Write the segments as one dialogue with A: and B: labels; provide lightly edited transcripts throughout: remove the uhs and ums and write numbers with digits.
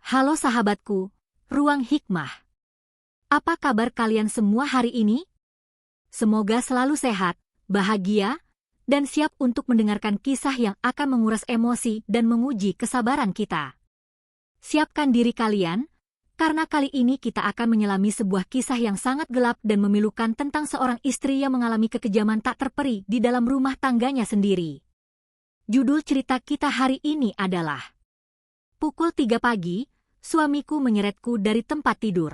A: Halo sahabatku, Ruang Hikmah. Apa kabar kalian semua hari ini? Semoga selalu sehat, bahagia, dan siap untuk mendengarkan kisah yang akan menguras emosi dan menguji kesabaran kita. Siapkan diri kalian, karena kali ini kita akan menyelami sebuah kisah yang sangat gelap dan memilukan tentang seorang istri yang mengalami kekejaman tak terperi di dalam rumah tangganya sendiri. Judul cerita kita hari ini adalah Pukul 3 pagi, suamiku menyeretku dari tempat tidur.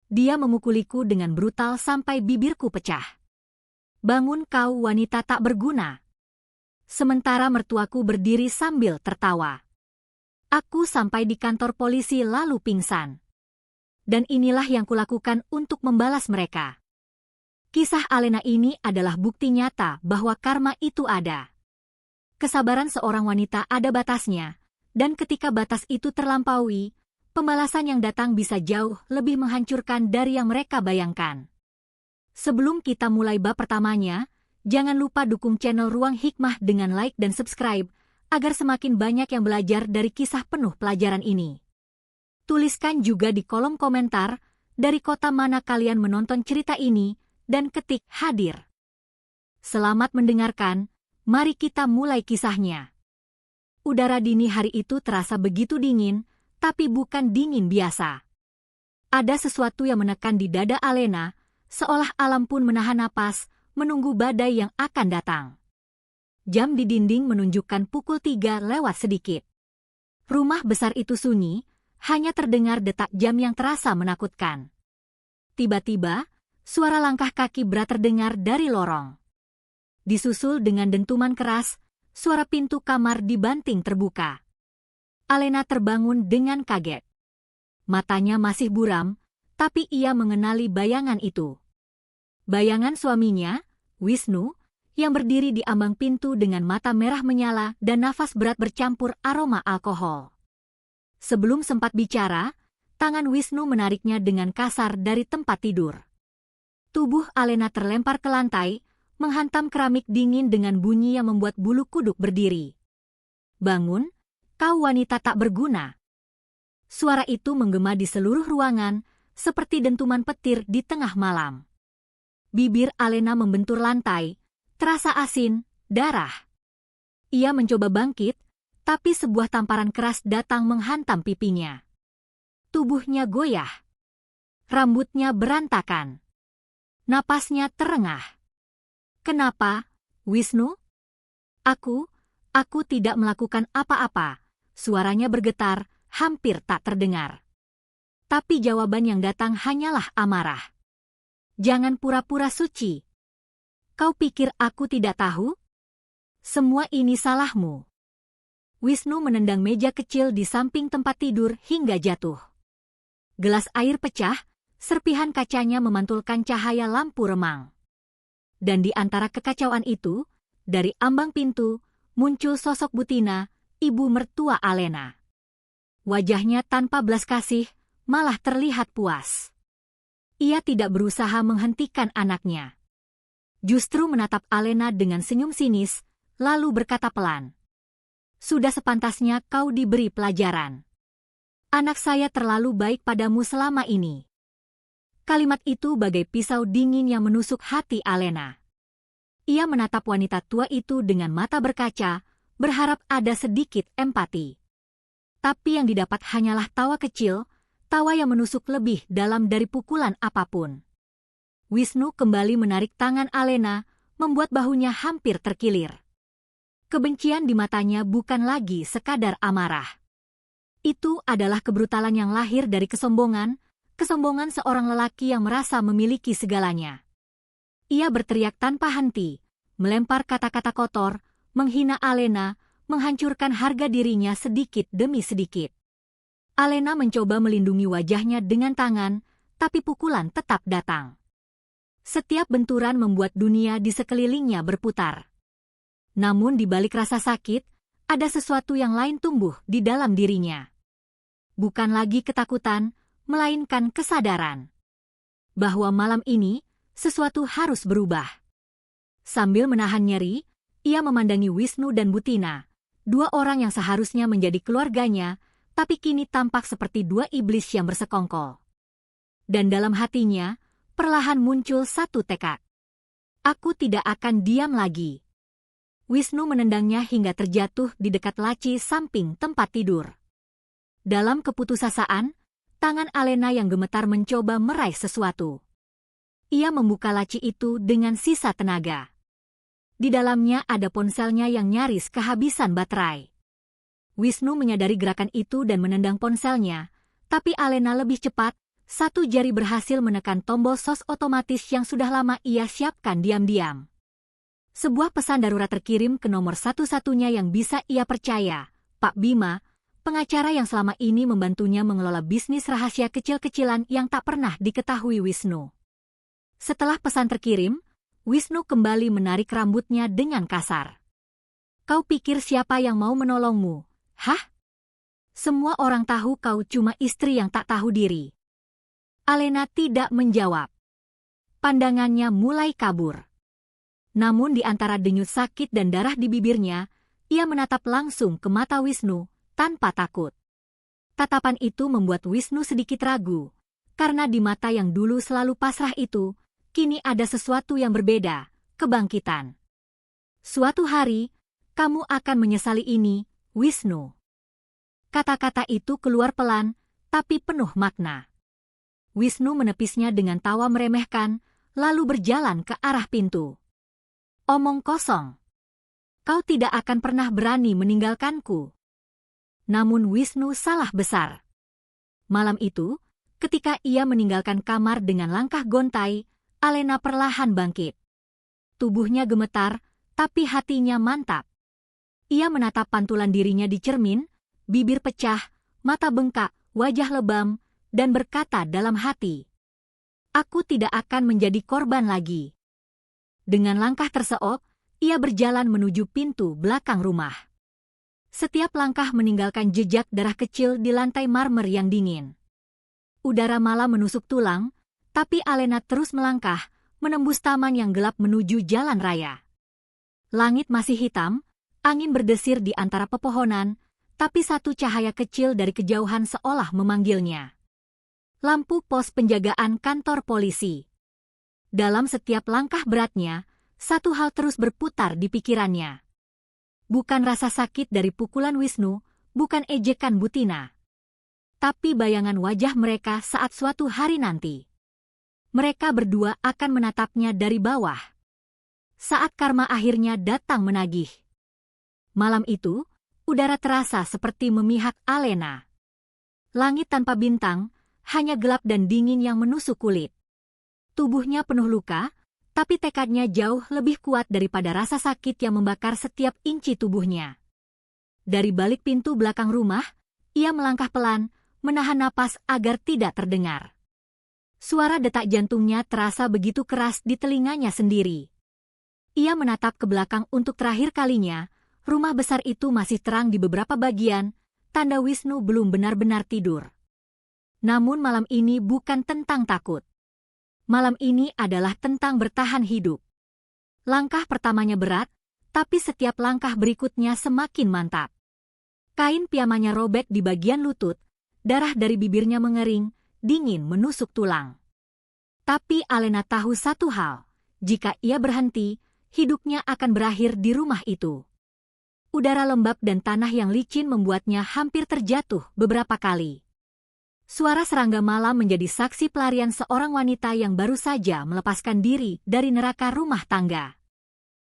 A: Dia memukuliku dengan brutal sampai bibirku pecah. Bangun kau wanita tak berguna. Sementara mertuaku berdiri sambil tertawa. Aku sampai di kantor polisi lalu pingsan. Dan inilah yang kulakukan untuk membalas mereka. Kisah Alena ini adalah bukti nyata bahwa karma itu ada. Kesabaran seorang wanita ada batasnya. Dan ketika batas itu terlampaui, pembalasan yang datang bisa jauh lebih menghancurkan dari yang mereka bayangkan. Sebelum kita mulai bab pertamanya, jangan lupa dukung channel Ruang Hikmah dengan like dan subscribe, agar semakin banyak yang belajar dari kisah penuh pelajaran ini. Tuliskan juga di kolom komentar, dari kota mana kalian menonton cerita ini, dan ketik hadir. Selamat mendengarkan, mari kita mulai kisahnya. Udara dini hari itu terasa begitu dingin, tapi bukan dingin biasa. Ada sesuatu yang menekan di dada Alena, seolah alam pun menahan napas, menunggu badai yang akan datang. Jam di dinding menunjukkan pukul 3 lewat sedikit. Rumah besar itu sunyi, hanya terdengar detak jam yang terasa menakutkan. Tiba-tiba, suara langkah kaki berat terdengar dari lorong. Disusul dengan dentuman keras, suara pintu kamar dibanting terbuka. Alena terbangun dengan kaget. Matanya masih buram, tapi ia mengenali bayangan itu. Bayangan suaminya, Wisnu, yang berdiri di ambang pintu dengan mata merah menyala dan nafas berat bercampur aroma alkohol. Sebelum sempat bicara, tangan Wisnu menariknya dengan kasar dari tempat tidur. Tubuh Alena terlempar ke lantai, menghantam keramik dingin dengan bunyi yang membuat bulu kuduk berdiri. Bangun, kau wanita tak berguna. Suara itu menggema di seluruh ruangan, seperti dentuman petir di tengah malam. Bibir Alena membentur lantai, terasa asin, darah. Ia mencoba bangkit, tapi sebuah tamparan keras datang menghantam pipinya. Tubuhnya goyah. Rambutnya berantakan. Napasnya terengah. Kenapa, Wisnu? Aku tidak melakukan apa-apa. Suaranya bergetar, hampir tak terdengar. Tapi jawaban yang datang hanyalah amarah. Jangan pura-pura suci. Kau pikir aku tidak tahu? Semua ini salahmu. Wisnu menendang meja kecil di samping tempat tidur hingga jatuh. Gelas air pecah, serpihan kacanya memantulkan cahaya lampu remang. Dan di antara kekacauan itu, dari ambang pintu, muncul sosok Butina, ibu mertua Alena. Wajahnya tanpa belas kasih, malah terlihat puas. Ia tidak berusaha menghentikan anaknya. Justru menatap Alena dengan senyum sinis, lalu berkata pelan. Sudah sepantasnya kau diberi pelajaran. Anak saya terlalu baik padamu selama ini. Kalimat itu bagai pisau dingin yang menusuk hati Alena. Ia menatap wanita tua itu dengan mata berkaca, berharap ada sedikit empati. Tapi yang didapat hanyalah tawa kecil, tawa yang menusuk lebih dalam dari pukulan apapun. Wisnu kembali menarik tangan Alena, membuat bahunya hampir terkilir. Kebencian di matanya bukan lagi sekadar amarah. Itu adalah kebrutalan yang lahir dari kesombongan seorang lelaki yang merasa memiliki segalanya. Ia berteriak tanpa henti, melempar kata-kata kotor, menghina Alena, menghancurkan harga dirinya sedikit demi sedikit. Alena mencoba melindungi wajahnya dengan tangan, tapi pukulan tetap datang. Setiap benturan membuat dunia di sekelilingnya berputar. Namun di balik rasa sakit, ada sesuatu yang lain tumbuh di dalam dirinya. Bukan lagi ketakutan, melainkan kesadaran bahwa malam ini sesuatu harus berubah. Sambil menahan nyeri, ia memandangi Wisnu dan Butina, dua orang yang seharusnya menjadi keluarganya, tapi kini tampak seperti dua iblis yang bersekongkol. Dan dalam hatinya, perlahan muncul satu tekad. Aku tidak akan diam lagi. Wisnu menendangnya hingga terjatuh di dekat laci samping tempat tidur. Dalam keputusasaan, tangan Alena yang gemetar mencoba meraih sesuatu. Ia membuka laci itu dengan sisa tenaga. Di dalamnya ada ponselnya yang nyaris kehabisan baterai. Wisnu menyadari gerakan itu dan menendang ponselnya, tapi Alena lebih cepat. Satu jari berhasil menekan tombol SOS otomatis yang sudah lama ia siapkan diam-diam. Sebuah pesan darurat terkirim ke nomor satu-satunya yang bisa ia percaya, Pak Bima, pengacara yang selama ini membantunya mengelola bisnis rahasia kecil-kecilan yang tak pernah diketahui Wisnu. Setelah pesan terkirim, Wisnu kembali menarik rambutnya dengan kasar. Kau pikir siapa yang mau menolongmu? Hah? Semua orang tahu kau cuma istri yang tak tahu diri. Alena tidak menjawab. Pandangannya mulai kabur. Namun di antara denyut sakit dan darah di bibirnya, ia menatap langsung ke mata Wisnu tanpa takut. Tatapan itu membuat Wisnu sedikit ragu, karena di mata yang dulu selalu pasrah itu, kini ada sesuatu yang berbeda, kebangkitan. Suatu hari, kamu akan menyesali ini, Wisnu. Kata-kata itu keluar pelan, tapi penuh makna. Wisnu menepisnya dengan tawa meremehkan, lalu berjalan ke arah pintu. Omong kosong. Kau tidak akan pernah berani meninggalkanku. Namun Wisnu salah besar. Malam itu, ketika ia meninggalkan kamar dengan langkah gontai, Alena perlahan bangkit. Tubuhnya gemetar, tapi hatinya mantap. Ia menatap pantulan dirinya di cermin, bibir pecah, mata bengkak, wajah lebam, dan berkata dalam hati, aku tidak akan menjadi korban lagi. Dengan langkah terseok, ia berjalan menuju pintu belakang rumah. Setiap langkah meninggalkan jejak darah kecil di lantai marmer yang dingin. Udara malam menusuk tulang, tapi Alena terus melangkah, menembus taman yang gelap menuju jalan raya. Langit masih hitam, angin berdesir di antara pepohonan, tapi satu cahaya kecil dari kejauhan seolah memanggilnya. Lampu pos penjagaan kantor polisi. Dalam setiap langkah beratnya, satu hal terus berputar di pikirannya. Bukan rasa sakit dari pukulan Wisnu, bukan ejekan Butina. Tapi bayangan wajah mereka saat suatu hari nanti. Mereka berdua akan menatapnya dari bawah. Saat karma akhirnya datang menagih. Malam itu, udara terasa seperti memihak Alena. Langit tanpa bintang, hanya gelap dan dingin yang menusuk kulit. Tubuhnya penuh luka, tapi tekadnya jauh lebih kuat daripada rasa sakit yang membakar setiap inci tubuhnya. Dari balik pintu belakang rumah, ia melangkah pelan, menahan napas agar tidak terdengar. Suara detak jantungnya terasa begitu keras di telinganya sendiri. Ia menatap ke belakang untuk terakhir kalinya, rumah besar itu masih terang di beberapa bagian, tanda Wisnu belum benar-benar tidur. Namun malam ini bukan tentang takut. Malam ini adalah tentang bertahan hidup. Langkah pertamanya berat, tapi setiap langkah berikutnya semakin mantap. Kain piyamanya robek di bagian lutut, darah dari bibirnya mengering, dingin menusuk tulang. Tapi Alena tahu satu hal, jika ia berhenti, hidupnya akan berakhir di rumah itu. Udara lembab dan tanah yang licin membuatnya hampir terjatuh beberapa kali. Suara serangga malam menjadi saksi pelarian seorang wanita yang baru saja melepaskan diri dari neraka rumah tangga.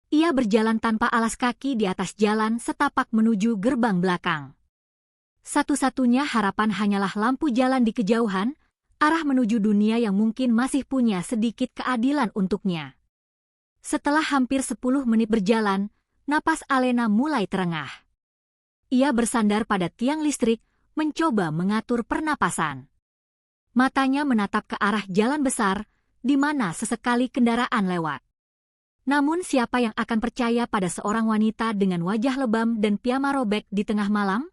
A: Ia berjalan tanpa alas kaki di atas jalan setapak menuju gerbang belakang. Satu-satunya harapan hanyalah lampu jalan di kejauhan, arah menuju dunia yang mungkin masih punya sedikit keadilan untuknya. Setelah hampir 10 menit berjalan, napas Alena mulai terengah. Ia bersandar pada tiang listrik, mencoba mengatur pernapasan. Matanya menatap ke arah jalan besar, di mana sesekali kendaraan lewat. Namun siapa yang akan percaya pada seorang wanita dengan wajah lebam dan piyama robek di tengah malam?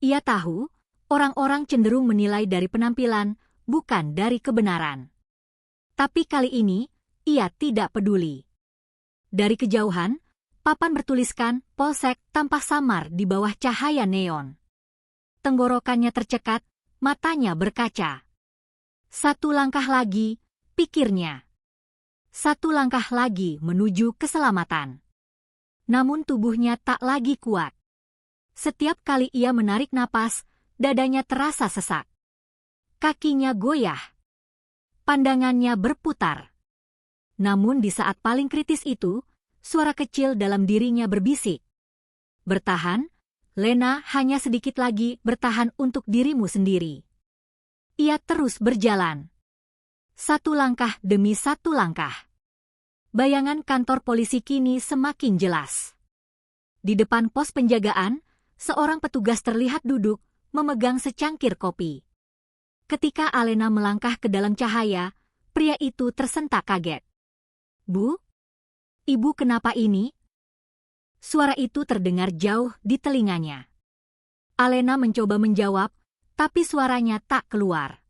A: Ia tahu, orang-orang cenderung menilai dari penampilan, bukan dari kebenaran. Tapi kali ini, ia tidak peduli. Dari kejauhan, papan bertuliskan Polsek tampak samar di bawah cahaya neon. tenggorokannya tercekat, matanya berkaca. Satu langkah lagi, pikirnya. Satu langkah lagi menuju keselamatan. Namun tubuhnya tak lagi kuat. Setiap kali ia menarik napas, dadanya terasa sesak. Kakinya goyah. Pandangannya berputar. Namun di saat paling kritis itu, suara kecil dalam dirinya berbisik. Bertahan, Lena, hanya sedikit lagi, bertahan untuk dirimu sendiri. Ia terus berjalan. Satu langkah demi satu langkah. Bayangan kantor polisi kini semakin jelas. Di depan pos penjagaan, seorang petugas terlihat duduk, memegang secangkir kopi. Ketika Alena melangkah ke dalam cahaya, pria itu tersentak kaget. "Bu? Ibu kenapa ini?" Suara itu terdengar jauh di telinganya. Alena mencoba menjawab, tapi suaranya tak keluar.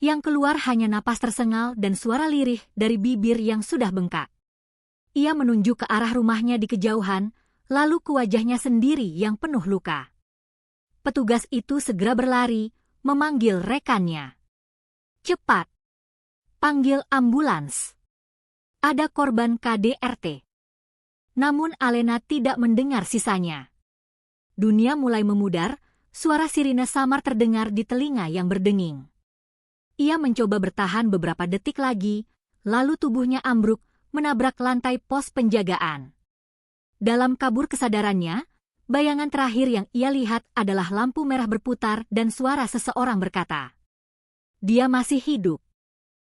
A: Yang keluar hanya napas tersengal dan suara lirih dari bibir yang sudah bengkak. Ia menunjuk ke arah rumahnya di kejauhan, lalu ke wajahnya sendiri yang penuh luka. Petugas itu segera berlari, memanggil rekannya. "Cepat! Panggil ambulans! Ada korban KDRT." Namun Alena tidak mendengar sisanya. Dunia mulai memudar, suara sirine samar terdengar di telinga yang berdenging. Ia mencoba bertahan beberapa detik lagi, lalu tubuhnya ambruk, menabrak lantai pos penjagaan. Dalam kabur kesadarannya, bayangan terakhir yang ia lihat adalah lampu merah berputar dan suara seseorang berkata, "Dia masih hidup.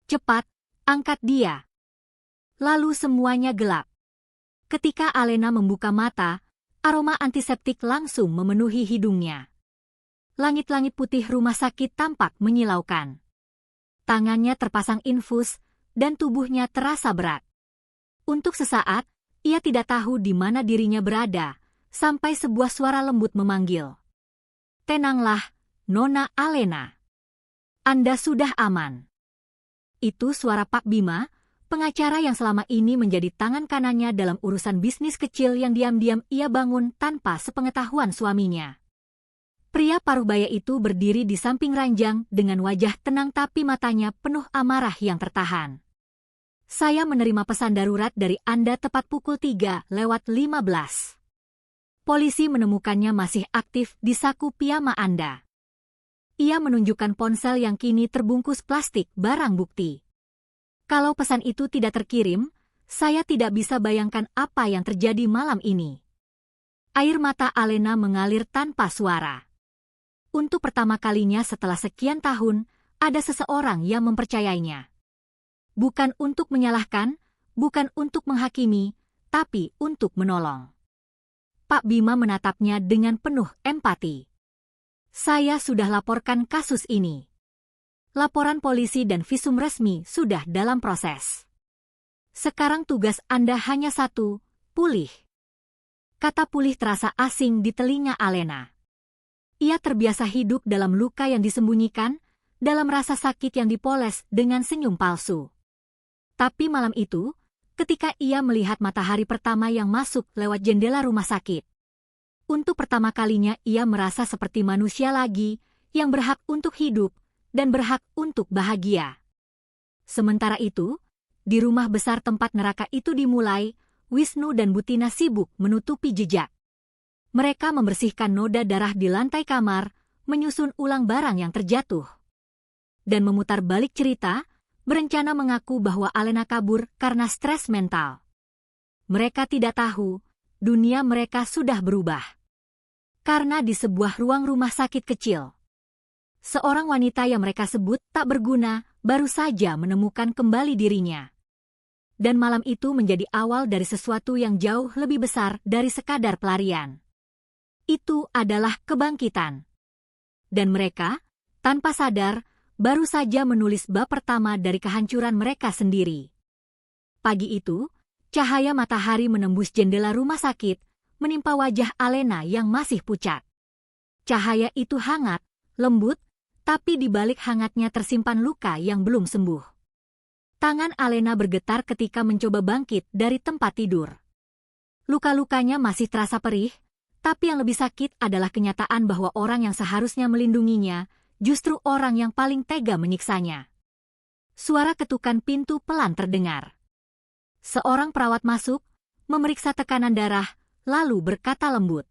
A: Cepat, angkat dia." Lalu semuanya gelap. Ketika Alena membuka mata, aroma antiseptik langsung memenuhi hidungnya. Langit-langit putih rumah sakit tampak menyilaukan. Tangannya terpasang infus, dan tubuhnya terasa berat. Untuk sesaat, ia tidak tahu di mana dirinya berada, sampai sebuah suara lembut memanggil. "Tenanglah, Nona Alena. Anda sudah aman." Itu suara Pak Bima, pengacara yang selama ini menjadi tangan kanannya dalam urusan bisnis kecil yang diam-diam ia bangun tanpa sepengetahuan suaminya. Pria paruh baya itu berdiri di samping ranjang dengan wajah tenang tapi matanya penuh amarah yang tertahan. "Saya menerima pesan darurat dari Anda tepat pukul 3:15. Polisi menemukannya masih aktif di saku piyama Anda." Ia menunjukkan ponsel yang kini terbungkus plastik barang bukti. "Kalau pesan itu tidak terkirim, saya tidak bisa bayangkan apa yang terjadi malam ini." Air mata Alena mengalir tanpa suara. Untuk pertama kalinya setelah sekian tahun, ada seseorang yang mempercayainya. Bukan untuk menyalahkan, bukan untuk menghakimi, tapi untuk menolong. Pak Bima menatapnya dengan penuh empati. "Saya sudah laporkan kasus ini. Laporan polisi dan visum resmi sudah dalam proses. Sekarang tugas Anda hanya satu, pulih." Kata pulih terasa asing di telinga Alena. Ia terbiasa hidup dalam luka yang disembunyikan, dalam rasa sakit yang dipoles dengan senyum palsu. Tapi malam itu, ketika ia melihat matahari pertama yang masuk lewat jendela rumah sakit, untuk pertama kalinya ia merasa seperti manusia lagi, yang berhak untuk hidup, dan berhak untuk bahagia. Sementara itu, di rumah besar tempat neraka itu dimulai, Wisnu dan Butina sibuk menutupi jejak. Mereka membersihkan noda darah di lantai kamar, menyusun ulang barang yang terjatuh. Dan memutar balik cerita, berencana mengaku bahwa Alena kabur karena stres mental. Mereka tidak tahu, dunia mereka sudah berubah. Karena di sebuah ruang rumah sakit kecil, seorang wanita yang mereka sebut tak berguna, baru saja menemukan kembali dirinya. Dan malam itu menjadi awal dari sesuatu yang jauh lebih besar dari sekadar pelarian. Itu adalah kebangkitan. Dan mereka, tanpa sadar, baru saja menulis bab pertama dari kehancuran mereka sendiri. Pagi itu, cahaya matahari menembus jendela rumah sakit, menimpa wajah Alena yang masih pucat. Cahaya itu hangat, lembut, tapi di balik hangatnya tersimpan luka yang belum sembuh. Tangan Alena bergetar ketika mencoba bangkit dari tempat tidur. Luka-lukanya masih terasa perih, Tapi yang lebih sakit adalah kenyataan bahwa orang yang seharusnya melindunginya, justru orang yang paling tega menyiksanya. Suara ketukan pintu pelan terdengar. Seorang perawat masuk, memeriksa tekanan darah, lalu berkata lembut.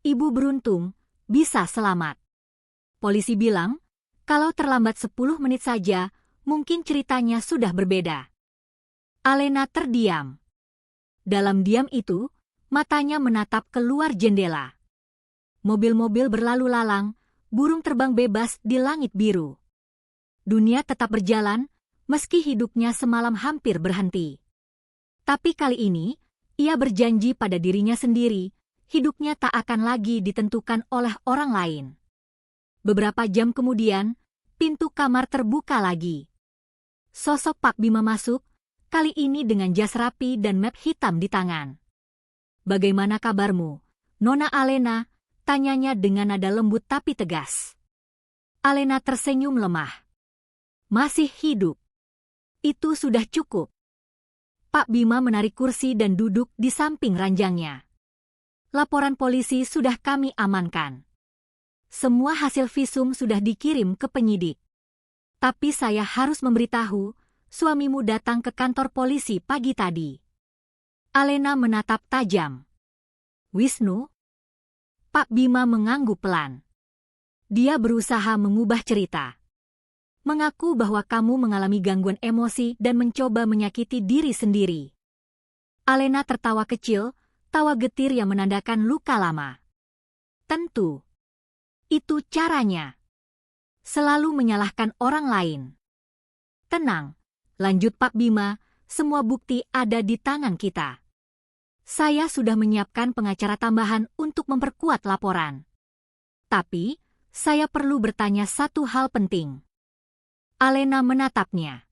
A: Ibu beruntung, bisa selamat. Polisi bilang, kalau terlambat 10 menit saja, mungkin ceritanya sudah berbeda. Alena terdiam. Dalam diam itu, matanya menatap keluar jendela. Mobil-mobil berlalu lalang, burung terbang bebas di langit biru. Dunia tetap berjalan, meski hidupnya semalam hampir berhenti. Tapi kali ini, ia berjanji pada dirinya sendiri, hidupnya tak akan lagi ditentukan oleh orang lain. Beberapa jam kemudian, pintu kamar terbuka lagi. Sosok Pak Bima masuk, kali ini dengan jas rapi dan map hitam di tangan. Bagaimana kabarmu, Nona Alena? Tanyanya dengan nada lembut tapi tegas. Alena tersenyum lemah. Masih hidup. Itu sudah cukup. Pak Bima menarik kursi dan duduk di samping ranjangnya. Laporan polisi sudah kami amankan. Semua hasil visum sudah dikirim ke penyidik. Tapi saya harus memberitahu, suamimu datang ke kantor polisi pagi tadi. Alena menatap tajam. Wisnu? Pak Bima mengangguk pelan. Dia berusaha mengubah cerita. Mengaku bahwa kamu mengalami gangguan emosi dan mencoba menyakiti diri sendiri. Alena tertawa kecil, tawa getir yang menandakan luka lama. Tentu. Itu caranya. Selalu menyalahkan orang lain. Tenang, lanjut Pak Bima, semua bukti ada di tangan kita. Saya sudah menyiapkan pengacara tambahan untuk memperkuat laporan. Tapi, saya perlu bertanya satu hal penting. Alena menatapnya.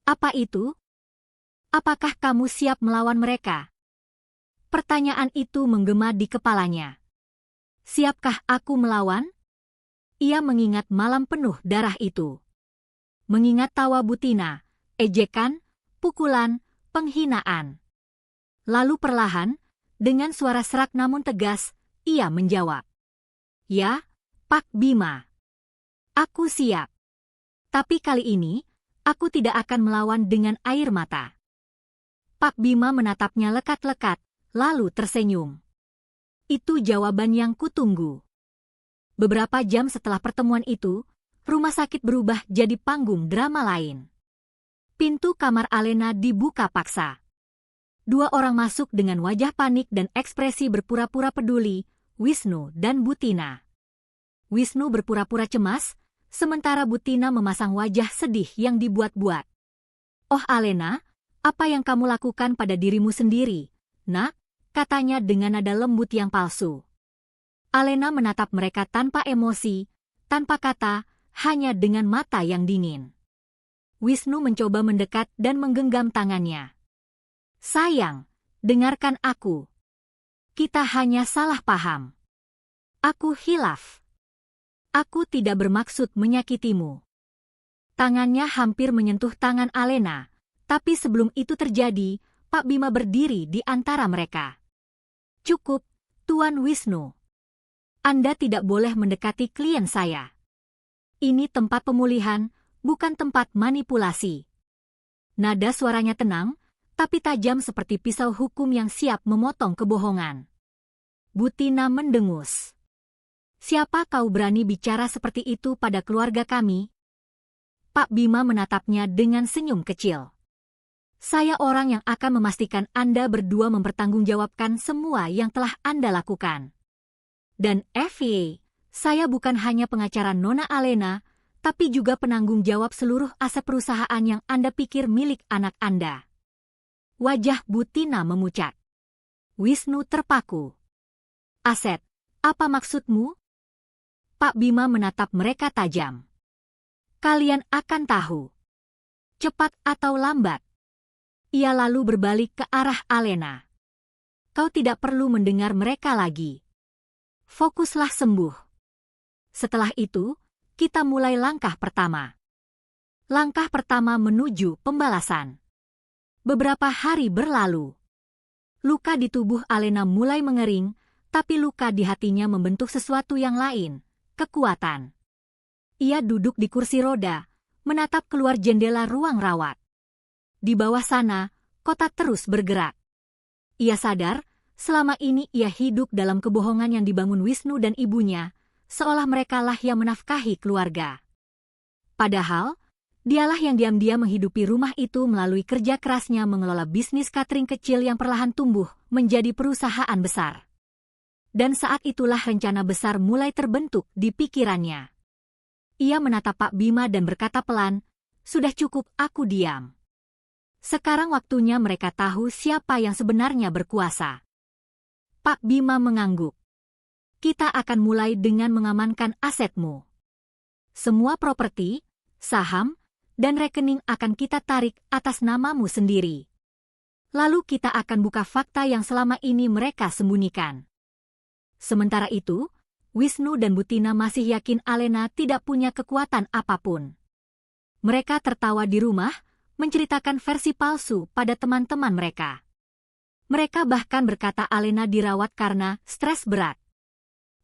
A: Apa itu? Apakah kamu siap melawan mereka? Pertanyaan itu menggema di kepalanya. Siapkah aku melawan? Ia mengingat malam penuh darah itu. Mengingat tawa Butina, ejekan, pukulan, penghinaan. Lalu perlahan, dengan suara serak namun tegas, ia menjawab. Ya, Pak Bima. Aku siap. Tapi kali ini, aku tidak akan melawan dengan air mata. Pak Bima menatapnya lekat-lekat, lalu tersenyum. Itu jawaban yang kutunggu. Beberapa jam setelah pertemuan itu, rumah sakit berubah jadi panggung drama lain. Pintu kamar Alena dibuka paksa. 2 orang masuk dengan wajah panik dan ekspresi berpura-pura peduli, Wisnu dan Butina. Wisnu berpura-pura cemas, sementara Butina memasang wajah sedih yang dibuat-buat. Oh Alena, apa yang kamu lakukan pada dirimu sendiri, nak? Katanya dengan nada lembut yang palsu. Alena menatap mereka tanpa emosi, tanpa kata, hanya dengan mata yang dingin. Wisnu mencoba mendekat dan menggenggam tangannya. Sayang, dengarkan aku. Kita hanya salah paham. Aku hilaf. Aku tidak bermaksud menyakitimu. Tangannya hampir menyentuh tangan Alena, tapi sebelum itu terjadi, Pak Bima berdiri di antara mereka. Cukup, Tuan Wisnu. Anda tidak boleh mendekati klien saya. Ini tempat pemulihan, bukan tempat manipulasi. Nada suaranya tenang, tapi tajam seperti pisau hukum yang siap memotong kebohongan. Butina mendengus. Siapa kau berani bicara seperti itu pada keluarga kami? Pak Bima menatapnya dengan senyum kecil. Saya orang yang akan memastikan Anda berdua mempertanggungjawabkan semua yang telah Anda lakukan. Dan FYI, saya bukan hanya pengacara Nona Alena, tapi juga penanggung jawab seluruh aset perusahaan yang Anda pikir milik anak Anda. Wajah Butina memucat. Wisnu terpaku. Aset, apa maksudmu? Pak Bima menatap mereka tajam. Kalian akan tahu. Cepat atau lambat. Ia lalu berbalik ke arah Alena. Kau tidak perlu mendengar mereka lagi. Fokuslah sembuh. Setelah itu, kita mulai langkah pertama. Langkah pertama menuju pembalasan. Beberapa hari berlalu. Luka di tubuh Alena mulai mengering, tapi luka di hatinya membentuk sesuatu yang lain, kekuatan. Ia duduk di kursi roda, menatap keluar jendela ruang rawat. Di bawah sana, kota terus bergerak. Ia sadar, selama ini ia hidup dalam kebohongan yang dibangun Wisnu dan ibunya, seolah merekalah yang menafkahi keluarga. Padahal, dialah yang diam-diam menghidupi rumah itu melalui kerja kerasnya mengelola bisnis catering kecil yang perlahan tumbuh menjadi perusahaan besar. Dan saat itulah rencana besar mulai terbentuk di pikirannya. Ia menatap Pak Bima dan berkata pelan, "Sudah cukup, aku diam. Sekarang waktunya mereka tahu siapa yang sebenarnya berkuasa." Pak Bima mengangguk. "Kita akan mulai dengan mengamankan asetmu. Semua properti, saham, dan rekening akan kita tarik atas namamu sendiri. Lalu kita akan buka fakta yang selama ini mereka sembunyikan." Sementara itu, Wisnu dan Butina masih yakin Alena tidak punya kekuatan apapun. Mereka tertawa di rumah, menceritakan versi palsu pada teman-teman mereka. Mereka bahkan berkata Alena dirawat karena stres berat.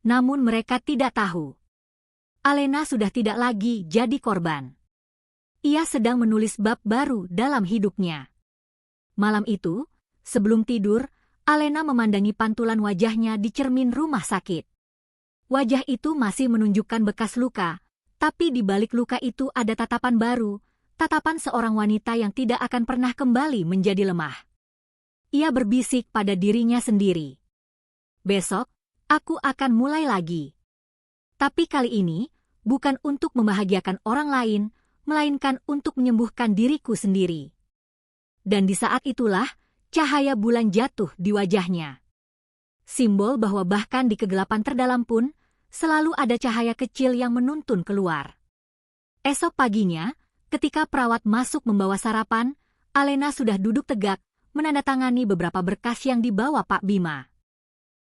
A: Namun mereka tidak tahu. Alena sudah tidak lagi jadi korban. Ia sedang menulis bab baru dalam hidupnya. Malam itu, sebelum tidur, Alena memandangi pantulan wajahnya di cermin rumah sakit. Wajah itu masih menunjukkan bekas luka, tapi di balik luka itu ada tatapan baru, tatapan seorang wanita yang tidak akan pernah kembali menjadi lemah. Ia berbisik pada dirinya sendiri. "Besok, aku akan mulai lagi. Tapi kali ini, bukan untuk membahagiakan orang lain, melainkan untuk menyembuhkan diriku sendiri." Dan di saat itulah, cahaya bulan jatuh di wajahnya. Simbol bahwa bahkan di kegelapan terdalam pun, selalu ada cahaya kecil yang menuntun keluar. Esok paginya, ketika perawat masuk membawa sarapan, Alena sudah duduk tegak, menandatangani beberapa berkas yang dibawa Pak Bima.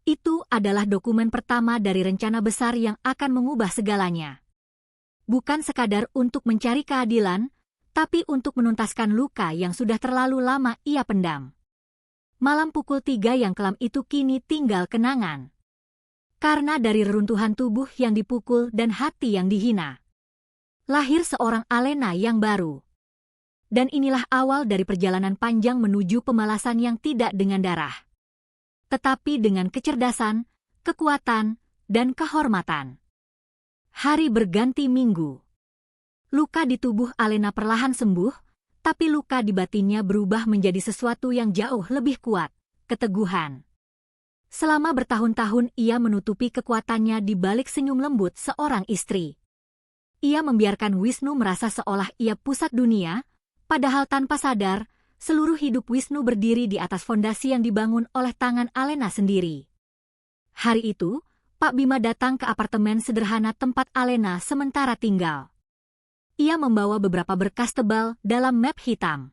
A: Itu adalah dokumen pertama dari rencana besar yang akan mengubah segalanya. Bukan sekadar untuk mencari keadilan, tapi untuk menuntaskan luka yang sudah terlalu lama ia pendam. Malam pukul 3 yang kelam itu kini tinggal kenangan. Karena dari reruntuhan tubuh yang dipukul dan hati yang dihina, lahir seorang Alena yang baru. Dan inilah awal dari perjalanan panjang menuju pembalasan yang tidak dengan darah, tetapi dengan kecerdasan, kekuatan, dan kehormatan. Hari berganti minggu. Luka di tubuh Alena perlahan sembuh, tapi luka di batinnya berubah menjadi sesuatu yang jauh lebih kuat, keteguhan. Selama bertahun-tahun ia menutupi kekuatannya di balik senyum lembut seorang istri. Ia membiarkan Wisnu merasa seolah ia pusat dunia, padahal tanpa sadar, seluruh hidup Wisnu berdiri di atas fondasi yang dibangun oleh tangan Alena sendiri. Hari itu, Pak Bima datang ke apartemen sederhana tempat Alena sementara tinggal. Ia membawa beberapa berkas tebal dalam map hitam.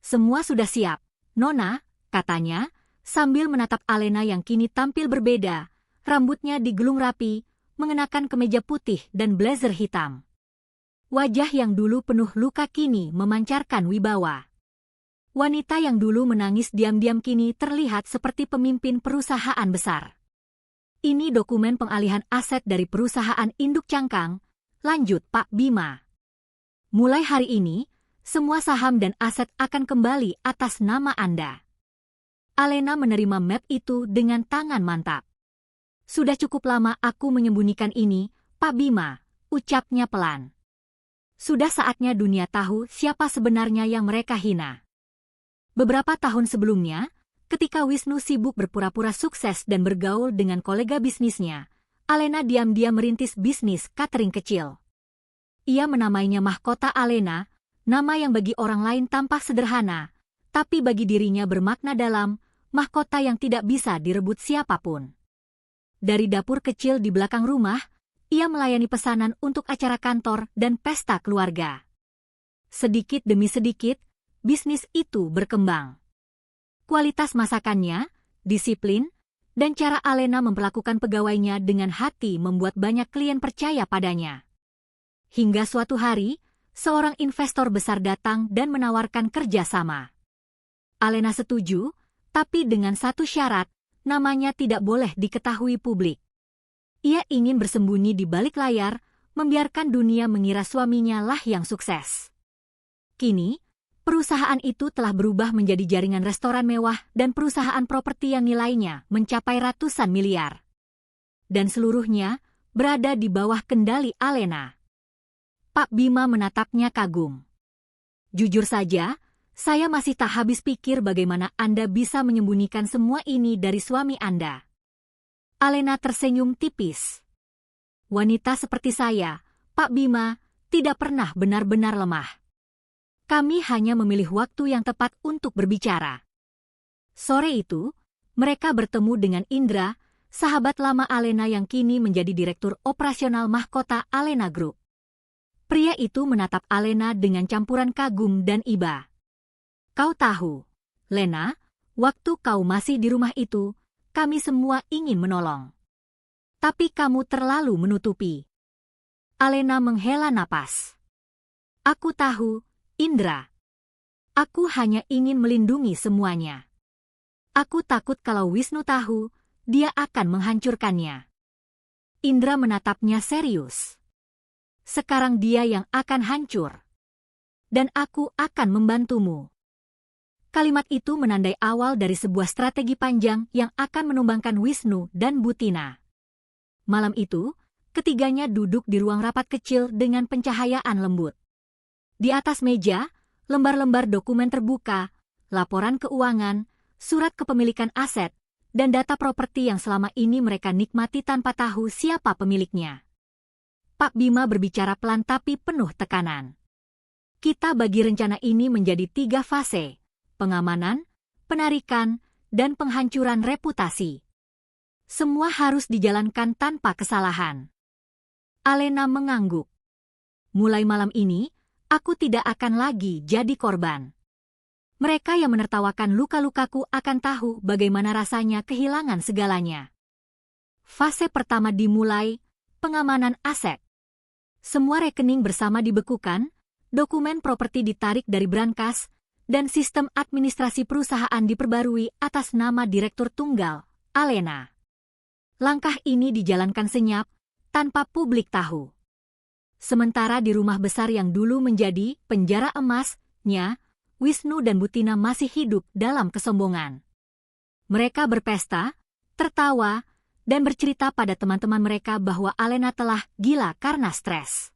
A: "Semua sudah siap, Nona," katanya, sambil menatap Alena yang kini tampil berbeda, rambutnya digulung rapi, mengenakan kemeja putih dan blazer hitam. Wajah yang dulu penuh luka kini memancarkan wibawa. Wanita yang dulu menangis diam-diam kini terlihat seperti pemimpin perusahaan besar. "Ini dokumen pengalihan aset dari perusahaan induk Cangkang," lanjut Pak Bima. "Mulai hari ini, semua saham dan aset akan kembali atas nama Anda." Alena menerima map itu dengan tangan mantap. "Sudah cukup lama aku menyembunyikan ini, Pak Bima," ucapnya pelan. "Sudah saatnya dunia tahu siapa sebenarnya yang mereka hina." Beberapa tahun sebelumnya, ketika Wisnu sibuk berpura-pura sukses dan bergaul dengan kolega bisnisnya, Alena diam-diam merintis bisnis catering kecil. Ia menamainya Mahkota Alena, nama yang bagi orang lain tampak sederhana, tapi bagi dirinya bermakna dalam, mahkota yang tidak bisa direbut siapapun. Dari dapur kecil di belakang rumah, ia melayani pesanan untuk acara kantor dan pesta keluarga. Sedikit demi sedikit, bisnis itu berkembang. Kualitas masakannya, disiplin, dan cara Alena memperlakukan pegawainya dengan hati membuat banyak klien percaya padanya. Hingga suatu hari, seorang investor besar datang dan menawarkan kerjasama. Alena setuju, tapi dengan satu syarat, namanya tidak boleh diketahui publik. Ia ingin bersembunyi di balik layar, membiarkan dunia mengira suaminya lah yang sukses. Kini, perusahaan itu telah berubah menjadi jaringan restoran mewah dan perusahaan properti yang nilainya mencapai ratusan miliar. Dan seluruhnya berada di bawah kendali Alena. Pak Bima menatapnya kagum. Jujur saja, saya masih tak habis pikir bagaimana Anda bisa menyembunyikan semua ini dari suami Anda. Alena tersenyum tipis. Wanita seperti saya, Pak Bima, tidak pernah benar-benar lemah. Kami hanya memilih waktu yang tepat untuk berbicara. Sore itu, mereka bertemu dengan Indra, sahabat lama Alena yang kini menjadi direktur operasional mahkota Alena Group. Pria itu menatap Alena dengan campuran kagum dan iba. Kau tahu, Lena, waktu kau masih di rumah itu, kami semua ingin menolong. Tapi kamu terlalu menutupi. Alena menghela napas. Aku tahu, Indra. Aku hanya ingin melindungi semuanya. Aku takut kalau Wisnu tahu, dia akan menghancurkannya. Indra menatapnya serius. Sekarang dia yang akan hancur. Dan aku akan membantumu. Kalimat itu menandai awal dari sebuah strategi panjang yang akan menumbangkan Wisnu dan Butina. Malam itu, ketiganya duduk di ruang rapat kecil dengan pencahayaan lembut. Di atas meja, lembar-lembar dokumen terbuka, laporan keuangan, surat kepemilikan aset, dan data properti yang selama ini mereka nikmati tanpa tahu siapa pemiliknya. Pak Bima berbicara pelan tapi penuh tekanan. Kita bagi rencana ini menjadi 3 fase: pengamanan, penarikan, dan penghancuran reputasi. Semua harus dijalankan tanpa kesalahan. Alena mengangguk. Mulai malam ini, aku tidak akan lagi jadi korban. Mereka yang menertawakan luka-lukaku akan tahu bagaimana rasanya kehilangan segalanya. Fase pertama dimulai, pengamanan aset. Semua rekening bersama dibekukan, dokumen properti ditarik dari brankas, dan sistem administrasi perusahaan diperbarui atas nama Direktur Tunggal, Alena. Langkah ini dijalankan senyap, tanpa publik tahu. Sementara di rumah besar yang dulu menjadi penjara emasnya, Wisnu dan Butina masih hidup dalam kesombongan. Mereka berpesta, tertawa, dan bercerita pada teman-teman mereka bahwa Alena telah gila karena stres.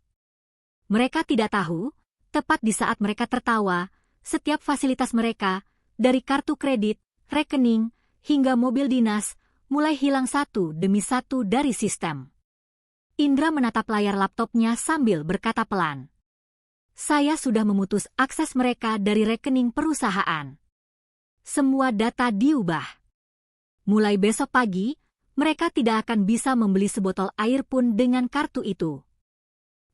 A: Mereka tidak tahu, tepat di saat mereka tertawa, setiap fasilitas mereka, dari kartu kredit, rekening, hingga mobil dinas, mulai hilang satu demi satu dari sistem. Indra menatap layar laptopnya sambil berkata pelan. Saya sudah memutus akses mereka dari rekening perusahaan. Semua data diubah. Mulai besok pagi, mereka tidak akan bisa membeli sebotol air pun dengan kartu itu.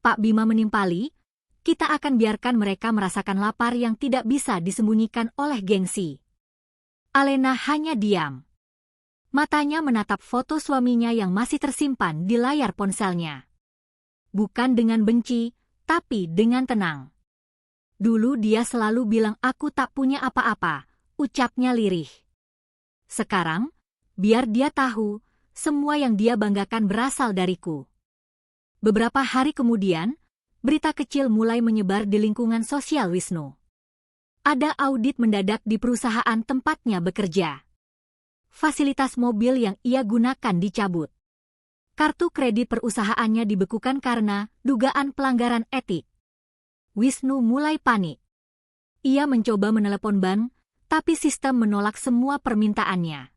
A: Pak Bima menimpali, kita akan biarkan mereka merasakan lapar yang tidak bisa disembunyikan oleh gengsi. Alena hanya diam. Matanya menatap foto suaminya yang masih tersimpan di layar ponselnya. Bukan dengan benci, tapi dengan tenang. Dulu dia selalu bilang aku tak punya apa-apa, ucapnya lirih. Sekarang, biar dia tahu, semua yang dia banggakan berasal dariku. Beberapa hari kemudian, berita kecil mulai menyebar di lingkungan sosial Wisnu. Ada audit mendadak di perusahaan tempatnya bekerja. Fasilitas mobil yang ia gunakan dicabut. Kartu kredit perusahaannya dibekukan karena dugaan pelanggaran etik. Wisnu mulai panik. Ia mencoba menelepon bank, tapi sistem menolak semua permintaannya.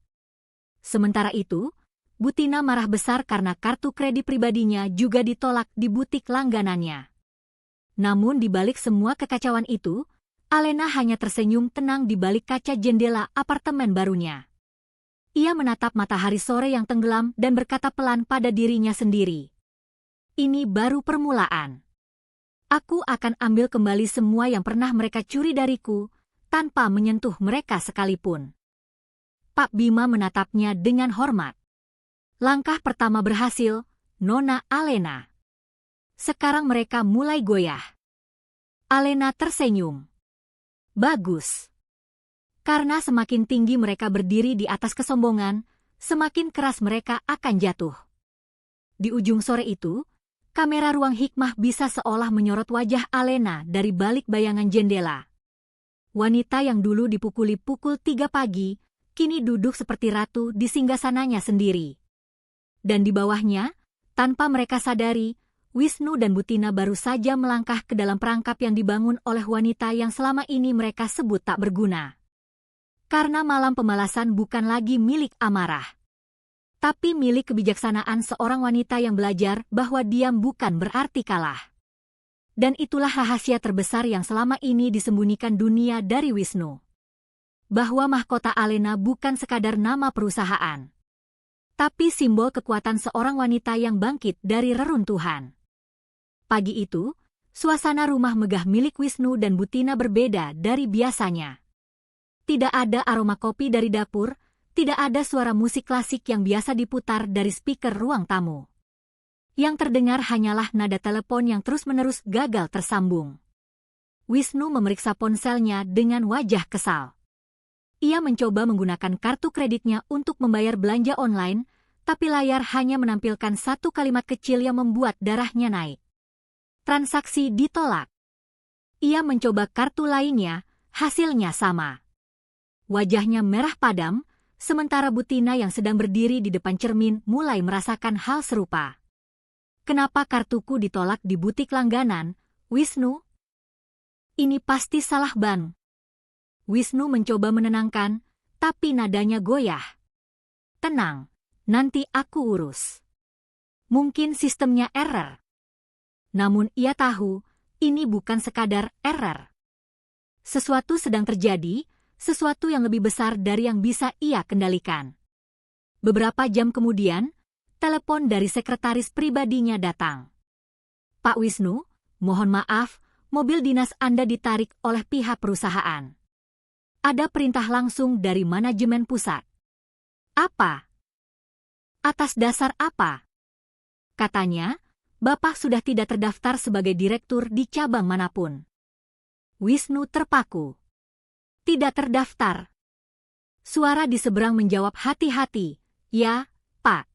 A: Sementara itu, Butina marah besar karena kartu kredit pribadinya juga ditolak di butik langganannya. Namun di balik semua kekacauan itu, Alena hanya tersenyum tenang di balik kaca jendela apartemen barunya. Ia menatap matahari sore yang tenggelam dan berkata pelan pada dirinya sendiri. Ini baru permulaan. Aku akan ambil kembali semua yang pernah mereka curi dariku, tanpa menyentuh mereka sekalipun. Pak Bima menatapnya dengan hormat. Langkah pertama berhasil, Nona Alena. Sekarang mereka mulai goyah. Alena tersenyum. Bagus. Karena semakin tinggi mereka berdiri di atas kesombongan, semakin keras mereka akan jatuh. Di ujung sore itu, kamera ruang hikmah bisa seolah menyorot wajah Alena dari balik bayangan jendela. Wanita yang dulu dipukuli pukul 3 pagi, kini duduk seperti ratu di singgasananya sendiri. Dan di bawahnya, tanpa mereka sadari, Wisnu dan Butina baru saja melangkah ke dalam perangkap yang dibangun oleh wanita yang selama ini mereka sebut tak berguna. Karena malam pembalasan bukan lagi milik amarah, tapi milik kebijaksanaan seorang wanita yang belajar bahwa diam bukan berarti kalah. Dan itulah rahasia terbesar yang selama ini disembunyikan dunia dari Wisnu. Bahwa mahkota Alena bukan sekadar nama perusahaan, tapi simbol kekuatan seorang wanita yang bangkit dari reruntuhan. Pagi itu, suasana rumah megah milik Wisnu dan Butina berbeda dari biasanya. Tidak ada aroma kopi dari dapur, tidak ada suara musik klasik yang biasa diputar dari speaker ruang tamu. Yang terdengar hanyalah nada telepon yang terus-menerus gagal tersambung. Wisnu memeriksa ponselnya dengan wajah kesal. Ia mencoba menggunakan kartu kreditnya untuk membayar belanja online, tapi layar hanya menampilkan satu kalimat kecil yang membuat darahnya naik. Transaksi ditolak. Ia mencoba kartu lainnya, hasilnya sama. Wajahnya merah padam, sementara Butina yang sedang berdiri di depan cermin mulai merasakan hal serupa. Kenapa kartuku ditolak di butik langganan, Wisnu? Ini pasti salah bank. Wisnu mencoba menenangkan, tapi nadanya goyah. Tenang, nanti aku urus. Mungkin sistemnya error. Namun ia tahu, ini bukan sekadar error. Sesuatu sedang terjadi, sesuatu yang lebih besar dari yang bisa ia kendalikan. Beberapa jam kemudian, telepon dari sekretaris pribadinya datang. Pak Wisnu, mohon maaf, mobil dinas Anda ditarik oleh pihak perusahaan. Ada perintah langsung dari manajemen pusat. Apa? Atas dasar apa? Katanya, Bapak sudah tidak terdaftar sebagai direktur di cabang manapun. Wisnu terpaku. Tidak terdaftar. Suara di seberang menjawab hati-hati, ya, Pak.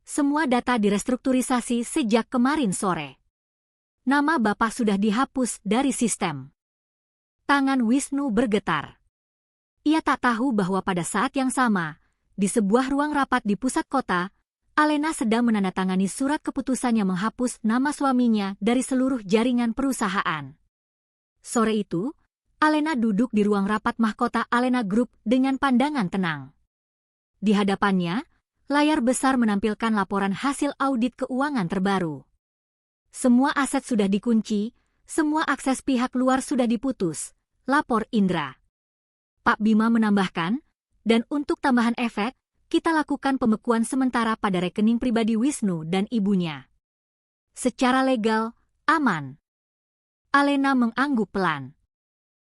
A: Semua data direstrukturisasi sejak kemarin sore. Nama Bapak sudah dihapus dari sistem. Tangan Wisnu bergetar. Ia tak tahu bahwa pada saat yang sama, di sebuah ruang rapat di pusat kota, Alena sedang menandatangani surat keputusan yang menghapus nama suaminya dari seluruh jaringan perusahaan. Sore itu, Alena duduk di ruang rapat mahkota Alena Group dengan pandangan tenang. Di hadapannya, layar besar menampilkan laporan hasil audit keuangan terbaru. Semua aset sudah dikunci, semua akses pihak luar sudah diputus, lapor Indra. Pak Bima menambahkan, dan untuk tambahan efek, kita lakukan pembekuan sementara pada rekening pribadi Wisnu dan ibunya. Secara legal, aman. Alena mengangguk pelan.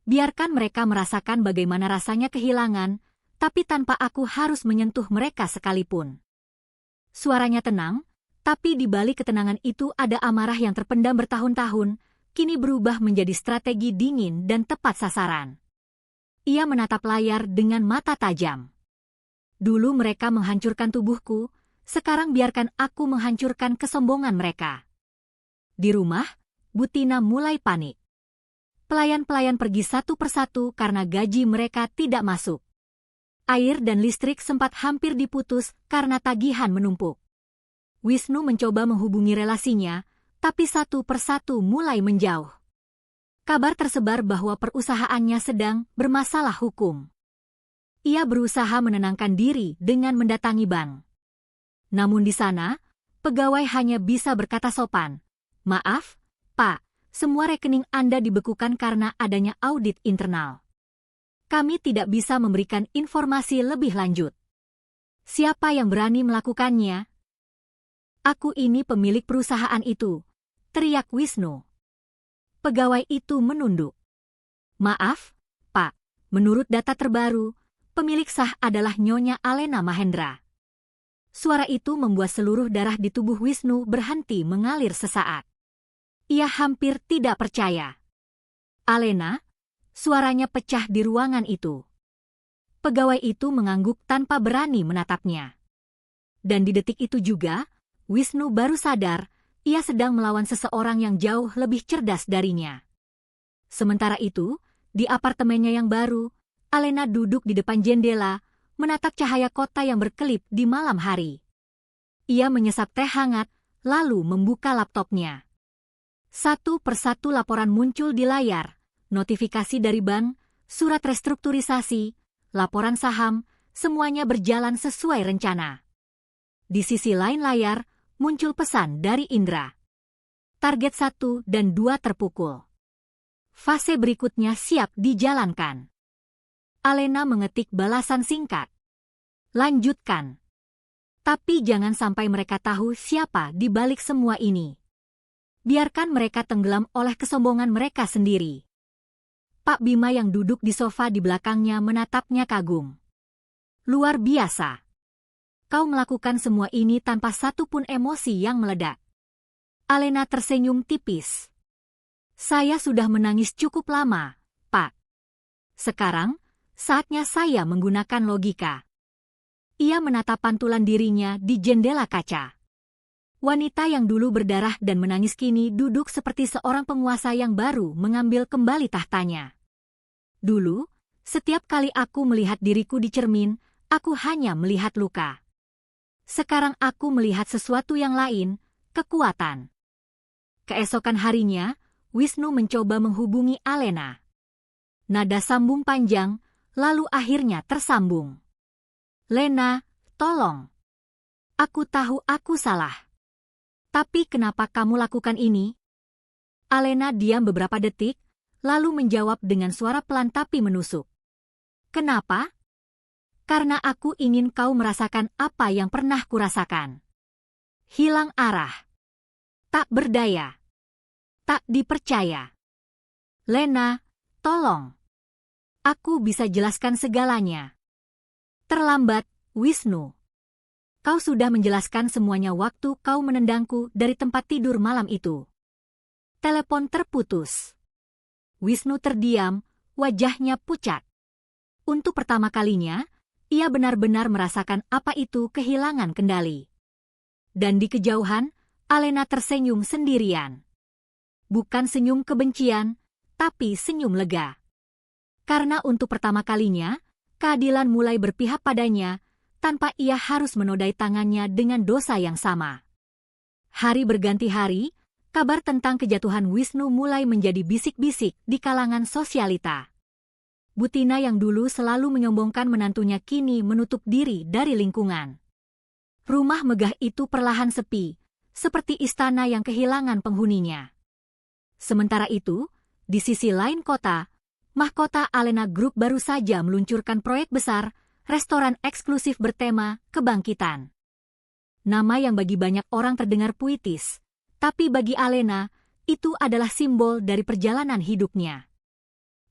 A: Biarkan mereka merasakan bagaimana rasanya kehilangan, tapi tanpa aku harus menyentuh mereka sekalipun. Suaranya tenang, tapi di balik ketenangan itu ada amarah yang terpendam bertahun-tahun, kini berubah menjadi strategi dingin dan tepat sasaran. Ia menatap layar dengan mata tajam. Dulu mereka menghancurkan tubuhku, sekarang biarkan aku menghancurkan kesombongan mereka. Di rumah, Butina mulai panik. Pelayan-pelayan pergi satu persatu karena gaji mereka tidak masuk. Air dan listrik sempat hampir diputus karena tagihan menumpuk. Wisnu mencoba menghubungi relasinya, tapi satu persatu mulai menjauh. Kabar tersebar bahwa perusahaannya sedang bermasalah hukum. Ia berusaha menenangkan diri dengan mendatangi bank. Namun di sana, pegawai hanya bisa berkata sopan, "Maaf, Pak, semua rekening Anda dibekukan karena adanya audit internal. Kami tidak bisa memberikan informasi lebih lanjut." Siapa yang berani melakukannya? Aku ini pemilik perusahaan itu, teriak Wisnu. Pegawai itu menunduk. Maaf, Pak, menurut data terbaru, pemilik sah adalah Nyonya Alena Mahendra. Suara itu membuat seluruh darah di tubuh Wisnu berhenti mengalir sesaat. Ia hampir tidak percaya. Alena, suaranya pecah di ruangan itu. Pegawai itu mengangguk tanpa berani menatapnya. Dan di detik itu juga, Wisnu baru sadar, ia sedang melawan seseorang yang jauh lebih cerdas darinya. Sementara itu, di apartemennya yang baru, Alena duduk di depan jendela, menatap cahaya kota yang berkelip di malam hari. Ia menyesap teh hangat, lalu membuka laptopnya. Satu persatu laporan muncul di layar, notifikasi dari bank, surat restrukturisasi, laporan saham, semuanya berjalan sesuai rencana. Di sisi lain layar, muncul pesan dari Indra. Target 1 dan 2 terpukul. Fase berikutnya siap dijalankan. Alena mengetik balasan singkat. Lanjutkan. Tapi jangan sampai mereka tahu siapa di balik semua ini. Biarkan mereka tenggelam oleh kesombongan mereka sendiri. Pak Bima yang duduk di sofa di belakangnya menatapnya kagum. Luar biasa. Kau melakukan semua ini tanpa satu pun emosi yang meledak. Alena tersenyum tipis. Saya sudah menangis cukup lama, Pak. Sekarang, saatnya saya menggunakan logika. Ia menatap pantulan dirinya di jendela kaca. Wanita yang dulu berdarah dan menangis kini duduk seperti seorang penguasa yang baru mengambil kembali tahtanya. Dulu, setiap kali aku melihat diriku di cermin, aku hanya melihat luka. Sekarang aku melihat sesuatu yang lain, kekuatan. Keesokan harinya, Wisnu mencoba menghubungi Alena. Nada sambung panjang, lalu akhirnya tersambung. Lena, tolong. Aku tahu aku salah. Tapi kenapa kamu lakukan ini? Alena diam beberapa detik, lalu menjawab dengan suara pelan tapi menusuk. Kenapa? Karena aku ingin kau merasakan apa yang pernah kurasakan. Hilang arah. Tak berdaya. Tak dipercaya. Lena, tolong. Aku bisa jelaskan segalanya. Terlambat, Wisnu. Kau sudah menjelaskan semuanya waktu kau menendangku dari tempat tidur malam itu. Telepon terputus. Wisnu terdiam, wajahnya pucat. Untuk pertama kalinya, ia benar-benar merasakan apa itu kehilangan kendali. Dan di kejauhan, Alena tersenyum sendirian. Bukan senyum kebencian, tapi senyum lega. Karena untuk pertama kalinya, keadilan mulai berpihak padanya, tanpa ia harus menodai tangannya dengan dosa yang sama. Hari berganti hari, kabar tentang kejatuhan Wisnu mulai menjadi bisik-bisik di kalangan sosialita. Butina yang dulu selalu menyombongkan menantunya kini menutup diri dari lingkungan. Rumah megah itu perlahan sepi, seperti istana yang kehilangan penghuninya. Sementara itu, di sisi lain kota, mahkota Alena Group baru saja meluncurkan proyek besar, restoran eksklusif bertema kebangkitan. Nama yang bagi banyak orang terdengar puitis, tapi bagi Alena, itu adalah simbol dari perjalanan hidupnya.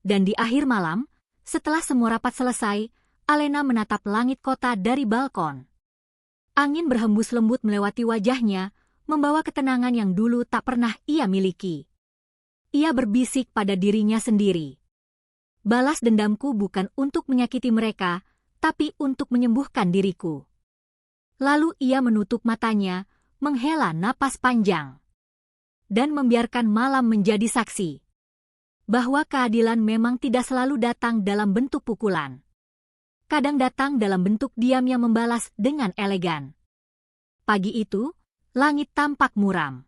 A: Dan di akhir malam, setelah semua rapat selesai, Alena menatap langit kota dari balkon. Angin berhembus lembut melewati wajahnya, membawa ketenangan yang dulu tak pernah ia miliki. Ia berbisik pada dirinya sendiri. Balas dendamku bukan untuk menyakiti mereka, tapi untuk menyembuhkan diriku. Lalu ia menutup matanya, menghela napas panjang. Dan membiarkan malam menjadi saksi. Bahwa keadilan memang tidak selalu datang dalam bentuk pukulan. Kadang datang dalam bentuk diam yang membalas dengan elegan. Pagi itu, langit tampak muram.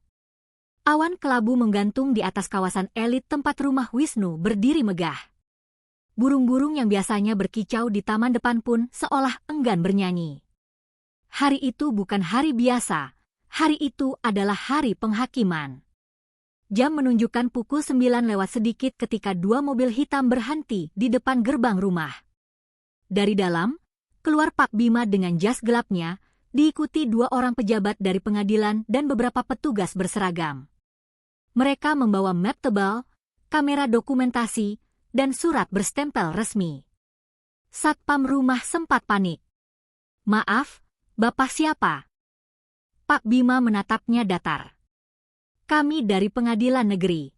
A: Awan kelabu menggantung di atas kawasan elit tempat rumah Wisnu berdiri megah. Burung-burung yang biasanya berkicau di taman depan pun seolah enggan bernyanyi. Hari itu bukan hari biasa, hari itu adalah hari penghakiman. Jam menunjukkan pukul 9 lewat sedikit ketika dua mobil hitam berhenti di depan gerbang rumah. Dari dalam, keluar Pak Bima dengan jas gelapnya, diikuti dua orang pejabat dari pengadilan dan beberapa petugas berseragam. Mereka membawa map tebal, kamera dokumentasi, dan surat berstempel resmi. Satpam rumah sempat panik. Maaf, Bapak siapa? Pak Bima menatapnya datar. Kami dari pengadilan negeri.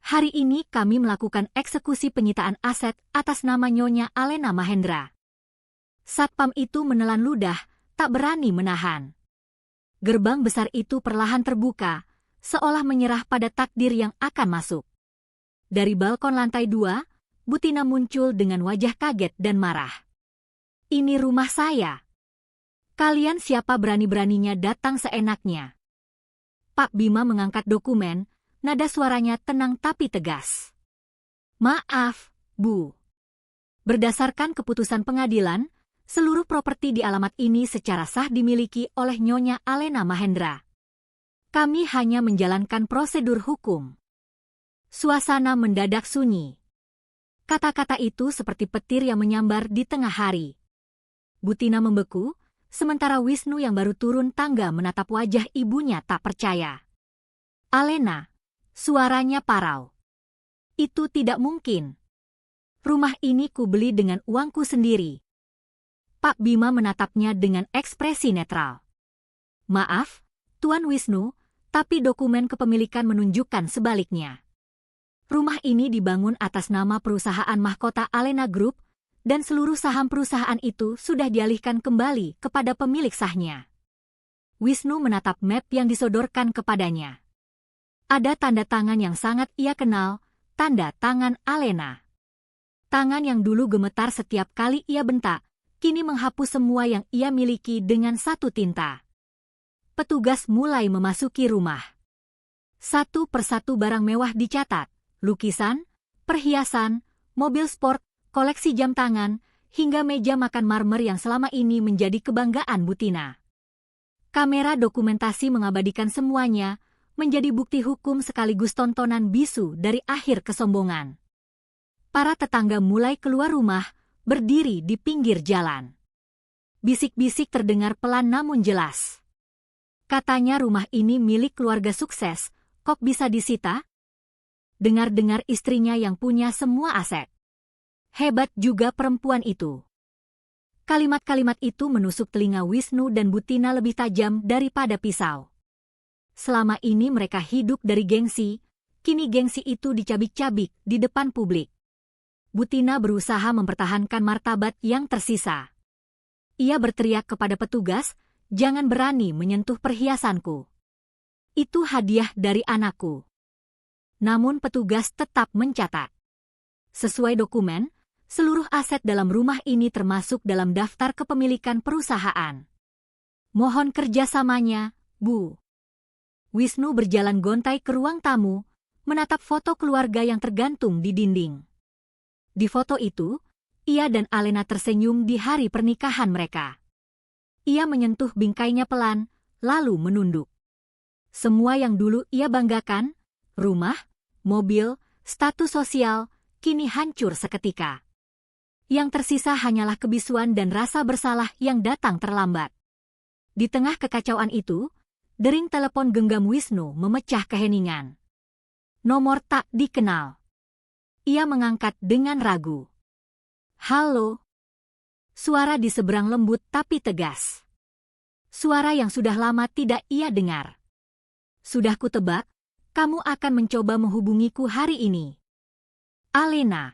A: Hari ini kami melakukan eksekusi penyitaan aset atas nama Nyonya Alena Mahendra. Satpam itu menelan ludah, tak berani menahan. Gerbang besar itu perlahan terbuka, seolah menyerah pada takdir yang akan masuk. Dari balkon lantai 2, Butina muncul dengan wajah kaget dan marah. Ini rumah saya. Kalian siapa berani-beraninya datang seenaknya? Pak Bima mengangkat dokumen, nada suaranya tenang tapi tegas. Maaf, Bu. Berdasarkan keputusan pengadilan, seluruh properti di alamat ini secara sah dimiliki oleh Nyonya Alena Mahendra. Kami hanya menjalankan prosedur hukum. Suasana mendadak sunyi. Kata-kata itu seperti petir yang menyambar di tengah hari. Butina membeku, sementara Wisnu yang baru turun tangga menatap wajah ibunya tak percaya. Alena, suaranya parau. Itu tidak mungkin. Rumah ini kubeli dengan uangku sendiri. Pak Bima menatapnya dengan ekspresi netral. Maaf, Tuan Wisnu, tapi dokumen kepemilikan menunjukkan sebaliknya. Rumah ini dibangun atas nama perusahaan mahkota Alena Group, dan seluruh saham perusahaan itu sudah dialihkan kembali kepada pemilik sahnya. Wisnu menatap map yang disodorkan kepadanya. Ada tanda tangan yang sangat ia kenal, tanda tangan Alena. Tangan yang dulu gemetar setiap kali ia bentak, kini menghapus semua yang ia miliki dengan satu tinta. Petugas mulai memasuki rumah. Satu persatu barang mewah dicatat, lukisan, perhiasan, mobil sport, koleksi jam tangan, hingga meja makan marmer yang selama ini menjadi kebanggaan Butina. Kamera dokumentasi mengabadikan semuanya, menjadi bukti hukum sekaligus tontonan bisu dari akhir kesombongan. Para tetangga mulai keluar rumah, berdiri di pinggir jalan. Bisik-bisik terdengar pelan namun jelas. Katanya rumah ini milik keluarga sukses, kok bisa disita? Dengar-dengar istrinya yang punya semua aset. Hebat juga perempuan itu. Kalimat-kalimat itu menusuk telinga Wisnu dan Butina lebih tajam daripada pisau. Selama ini mereka hidup dari gengsi, kini gengsi itu dicabik-cabik di depan publik. Butina berusaha mempertahankan martabat yang tersisa. Ia berteriak kepada petugas, jangan berani menyentuh perhiasanku. Itu hadiah dari anakku. Namun petugas tetap mencatat. Sesuai dokumen, seluruh aset dalam rumah ini termasuk dalam daftar kepemilikan perusahaan. Mohon kerjasamanya, Bu. Wisnu berjalan gontai ke ruang tamu, menatap foto keluarga yang tergantung di dinding. Di foto itu, ia dan Alena tersenyum di hari pernikahan mereka. Ia menyentuh bingkainya pelan, lalu menunduk. Semua yang dulu ia banggakan, rumah, mobil, status sosial, kini hancur seketika. Yang tersisa hanyalah kebisuan dan rasa bersalah yang datang terlambat. Di tengah kekacauan itu, dering telepon genggam Wisnu memecah keheningan. Nomor tak dikenal. Ia mengangkat dengan ragu. Halo. Suara di seberang lembut tapi tegas. Suara yang sudah lama tidak ia dengar. Sudah kutebak, kamu akan mencoba menghubungiku hari ini. Alena.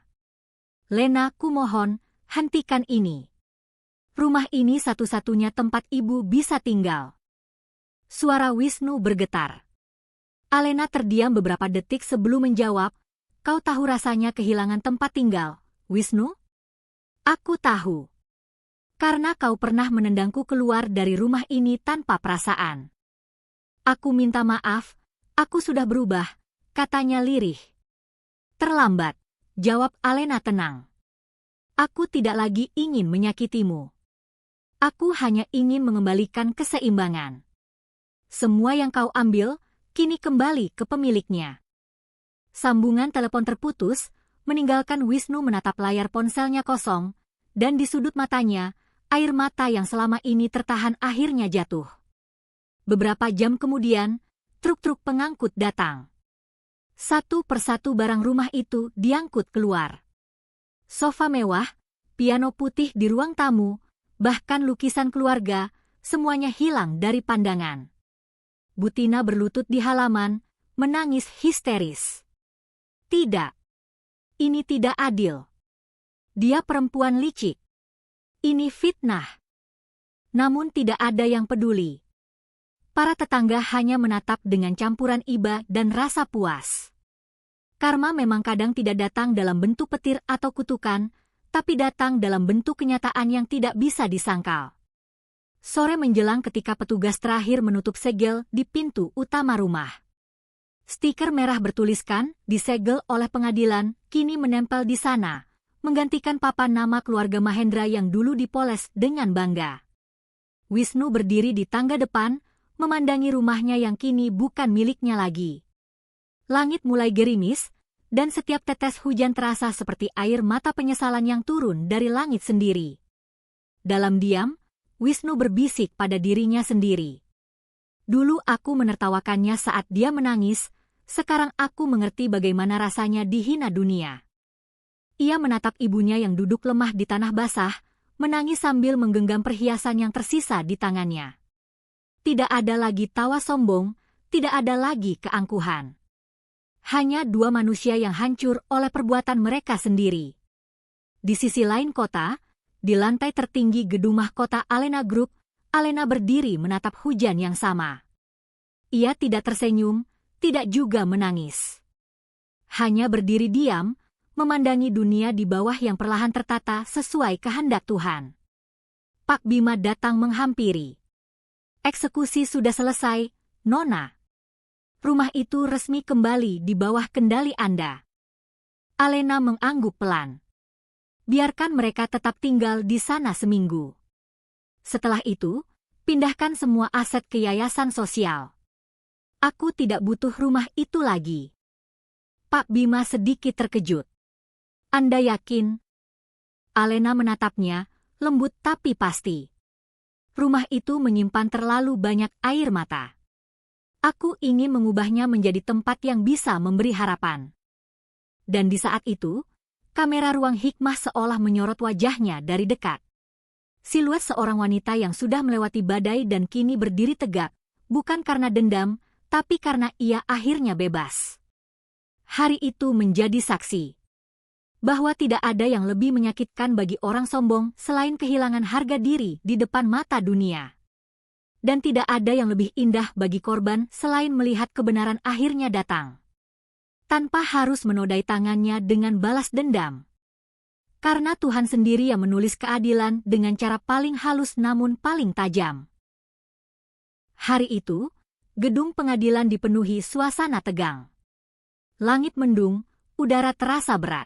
A: Lena, kumohon, hentikan ini. Rumah ini satu-satunya tempat ibu bisa tinggal. Suara Wisnu bergetar. Alena terdiam beberapa detik sebelum menjawab, kau tahu rasanya kehilangan tempat tinggal, Wisnu? Aku tahu. Karena kau pernah menendangku keluar dari rumah ini tanpa perasaan. Aku minta maaf, aku sudah berubah, katanya lirih. Terlambat, jawab Alena tenang. Aku tidak lagi ingin menyakitimu. Aku hanya ingin mengembalikan keseimbangan. Semua yang kau ambil, kini kembali ke pemiliknya. Sambungan telepon terputus, meninggalkan Wisnu menatap layar ponselnya kosong, dan di sudut matanya, air mata yang selama ini tertahan akhirnya jatuh. Beberapa jam kemudian, truk-truk pengangkut datang. Satu persatu barang rumah itu diangkut keluar. Sofa mewah, piano putih di ruang tamu, bahkan lukisan keluarga, semuanya hilang dari pandangan. Butina berlutut di halaman, menangis histeris. Tidak. Ini tidak adil. Dia perempuan licik. Ini fitnah. Namun tidak ada yang peduli. Para tetangga hanya menatap dengan campuran iba dan rasa puas. Karma memang kadang tidak datang dalam bentuk petir atau kutukan, tapi datang dalam bentuk kenyataan yang tidak bisa disangkal. Sore menjelang ketika petugas terakhir menutup segel di pintu utama rumah. Stiker merah bertuliskan, "Disegel oleh pengadilan," kini menempel di sana, menggantikan papan nama keluarga Mahendra yang dulu dipoles dengan bangga. Wisnu berdiri di tangga depan, memandangi rumahnya yang kini bukan miliknya lagi. Langit mulai gerimis, dan setiap tetes hujan terasa seperti air mata penyesalan yang turun dari langit sendiri. Dalam diam, Wisnu berbisik pada dirinya sendiri. Dulu aku menertawakannya saat dia menangis, sekarang aku mengerti bagaimana rasanya dihina dunia. Ia menatap ibunya yang duduk lemah di tanah basah, menangis sambil menggenggam perhiasan yang tersisa di tangannya. Tidak ada lagi tawa sombong, tidak ada lagi keangkuhan. Hanya dua manusia yang hancur oleh perbuatan mereka sendiri. Di sisi lain kota, di lantai tertinggi gedung mahkota Alena Group, Alena berdiri menatap hujan yang sama. Ia tidak tersenyum, tidak juga menangis. Hanya berdiri diam, memandangi dunia di bawah yang perlahan tertata sesuai kehendak Tuhan. Pak Bima datang menghampiri. "Eksekusi sudah selesai, Nona. Rumah itu resmi kembali di bawah kendali Anda." Alena mengangguk pelan. "Biarkan mereka tetap tinggal di sana seminggu. Setelah itu, pindahkan semua aset ke yayasan sosial. Aku tidak butuh rumah itu lagi." Pak Bima sedikit terkejut. "Anda yakin?" Alena menatapnya, lembut tapi pasti. "Rumah itu menyimpan terlalu banyak air mata. Aku ingin mengubahnya menjadi tempat yang bisa memberi harapan." Dan di saat itu, kamera ruang hikmah seolah menyorot wajahnya dari dekat. Siluet seorang wanita yang sudah melewati badai dan kini berdiri tegak, bukan karena dendam, tapi karena ia akhirnya bebas. Hari itu menjadi saksi bahwa tidak ada yang lebih menyakitkan bagi orang sombong selain kehilangan harga diri di depan mata dunia. Dan tidak ada yang lebih indah bagi korban selain melihat kebenaran akhirnya datang. Tanpa harus menodai tangannya dengan balas dendam. Karena Tuhan sendiri yang menulis keadilan dengan cara paling halus namun paling tajam. Hari itu, gedung pengadilan dipenuhi suasana tegang. Langit mendung, udara terasa berat.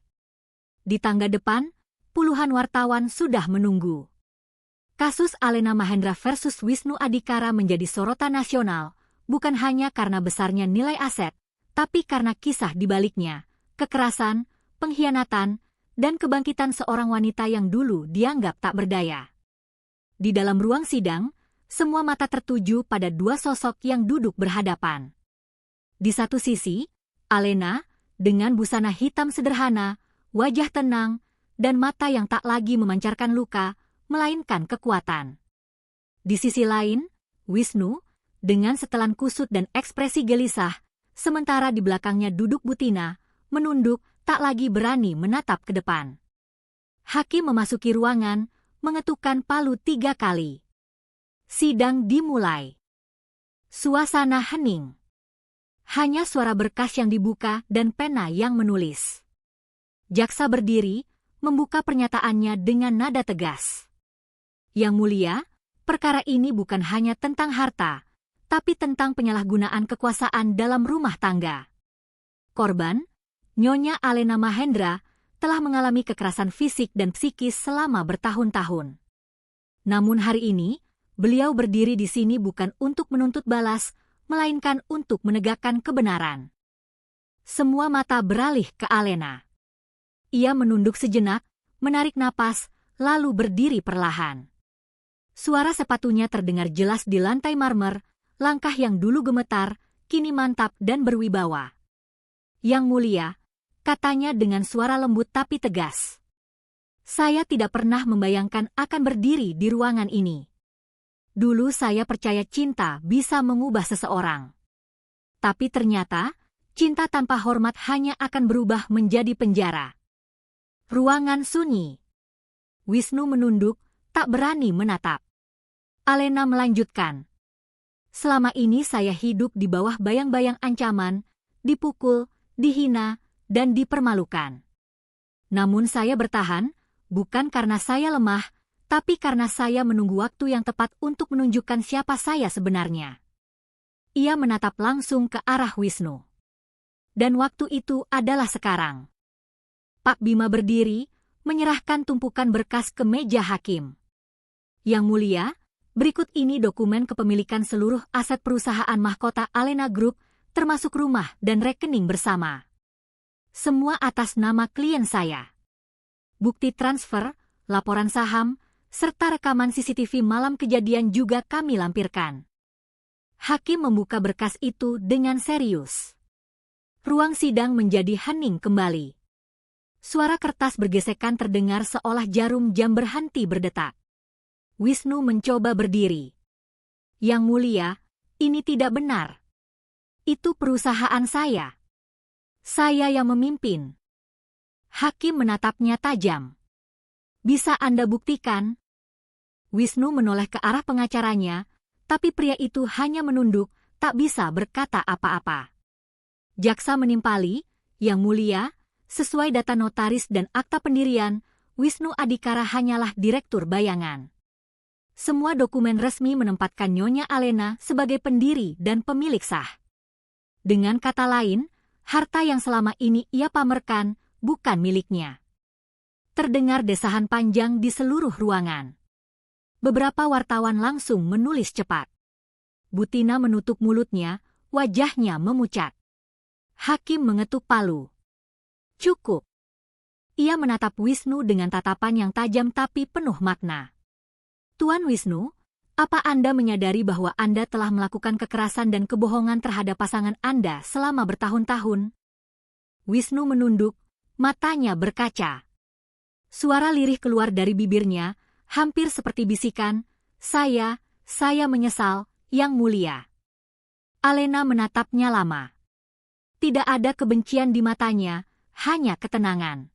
A: Di tangga depan, puluhan wartawan sudah menunggu. Kasus Alena Mahendra versus Wisnu Adhikara menjadi sorotan nasional, bukan hanya karena besarnya nilai aset, tapi karena kisah di baliknya, kekerasan, pengkhianatan, dan kebangkitan seorang wanita yang dulu dianggap tak berdaya. Di dalam ruang sidang, semua mata tertuju pada dua sosok yang duduk berhadapan. Di satu sisi, Alena, dengan busana hitam sederhana, wajah tenang, dan mata yang tak lagi memancarkan luka, melainkan kekuatan. Di sisi lain, Wisnu, dengan setelan kusut dan ekspresi gelisah, sementara di belakangnya duduk Butina, menunduk, tak lagi berani menatap ke depan. Hakim memasuki ruangan, mengetukkan palu 3 kali. Sidang dimulai. Suasana hening. Hanya suara berkas yang dibuka dan pena yang menulis. Jaksa berdiri, membuka pernyataannya dengan nada tegas. "Yang mulia, perkara ini bukan hanya tentang harta, tapi tentang penyalahgunaan kekuasaan dalam rumah tangga. Korban, Nyonya Alena Mahendra, telah mengalami kekerasan fisik dan psikis selama bertahun-tahun. Namun hari ini, beliau berdiri di sini bukan untuk menuntut balas, melainkan untuk menegakkan kebenaran." Semua mata beralih ke Alena. Ia menunduk sejenak, menarik napas, lalu berdiri perlahan. Suara sepatunya terdengar jelas di lantai marmer, langkah yang dulu gemetar, kini mantap dan berwibawa. "Yang mulia," katanya dengan suara lembut tapi tegas. "Saya tidak pernah membayangkan akan berdiri di ruangan ini. Dulu saya percaya cinta bisa mengubah seseorang. Tapi ternyata, cinta tanpa hormat hanya akan berubah menjadi penjara." Ruangan sunyi. Wisnu menunduk, tak berani menatap. Alena melanjutkan. Selama ini saya hidup di bawah bayang-bayang ancaman, dipukul, dihina, dan dipermalukan. Namun saya bertahan, bukan karena saya lemah, tapi karena saya menunggu waktu yang tepat untuk menunjukkan siapa saya sebenarnya. Ia menatap langsung ke arah Wisnu. Dan waktu itu adalah sekarang. Pak Bima berdiri, menyerahkan tumpukan berkas ke meja hakim. Yang mulia, berikut ini dokumen kepemilikan seluruh aset perusahaan mahkota Alena Group, termasuk rumah dan rekening bersama. Semua atas nama klien saya. Bukti transfer, laporan saham, serta rekaman CCTV malam kejadian juga kami lampirkan. Hakim membuka berkas itu dengan serius. Ruang sidang menjadi hening kembali. Suara kertas bergesekan terdengar seolah jarum jam berhenti berdetak. Wisnu mencoba berdiri. Yang mulia, ini tidak benar. Itu perusahaan saya. Saya yang memimpin. Hakim menatapnya tajam. Bisa Anda buktikan? Wisnu menoleh ke arah pengacaranya, tapi pria itu hanya menunduk, tak bisa berkata apa-apa. Jaksa menimpali, Yang mulia, sesuai data notaris dan akta pendirian, Wisnu Adhikara hanyalah direktur bayangan. Semua dokumen resmi menempatkan Nyonya Alena sebagai pendiri dan pemilik sah. Dengan kata lain, harta yang selama ini ia pamerkan bukan miliknya. Terdengar desahan panjang di seluruh ruangan. Beberapa wartawan langsung menulis cepat. Butina menutup mulutnya, wajahnya memucat. Hakim mengetuk palu. Cukup. Ia menatap Wisnu dengan tatapan yang tajam tapi penuh makna. Tuan Wisnu, apa Anda menyadari bahwa Anda telah melakukan kekerasan dan kebohongan terhadap pasangan Anda selama bertahun-tahun? Wisnu menunduk, matanya berkaca. Suara lirih keluar dari bibirnya, hampir seperti bisikan, saya menyesal, Yang mulia. Alena menatapnya lama. Tidak ada kebencian di matanya, hanya ketenangan.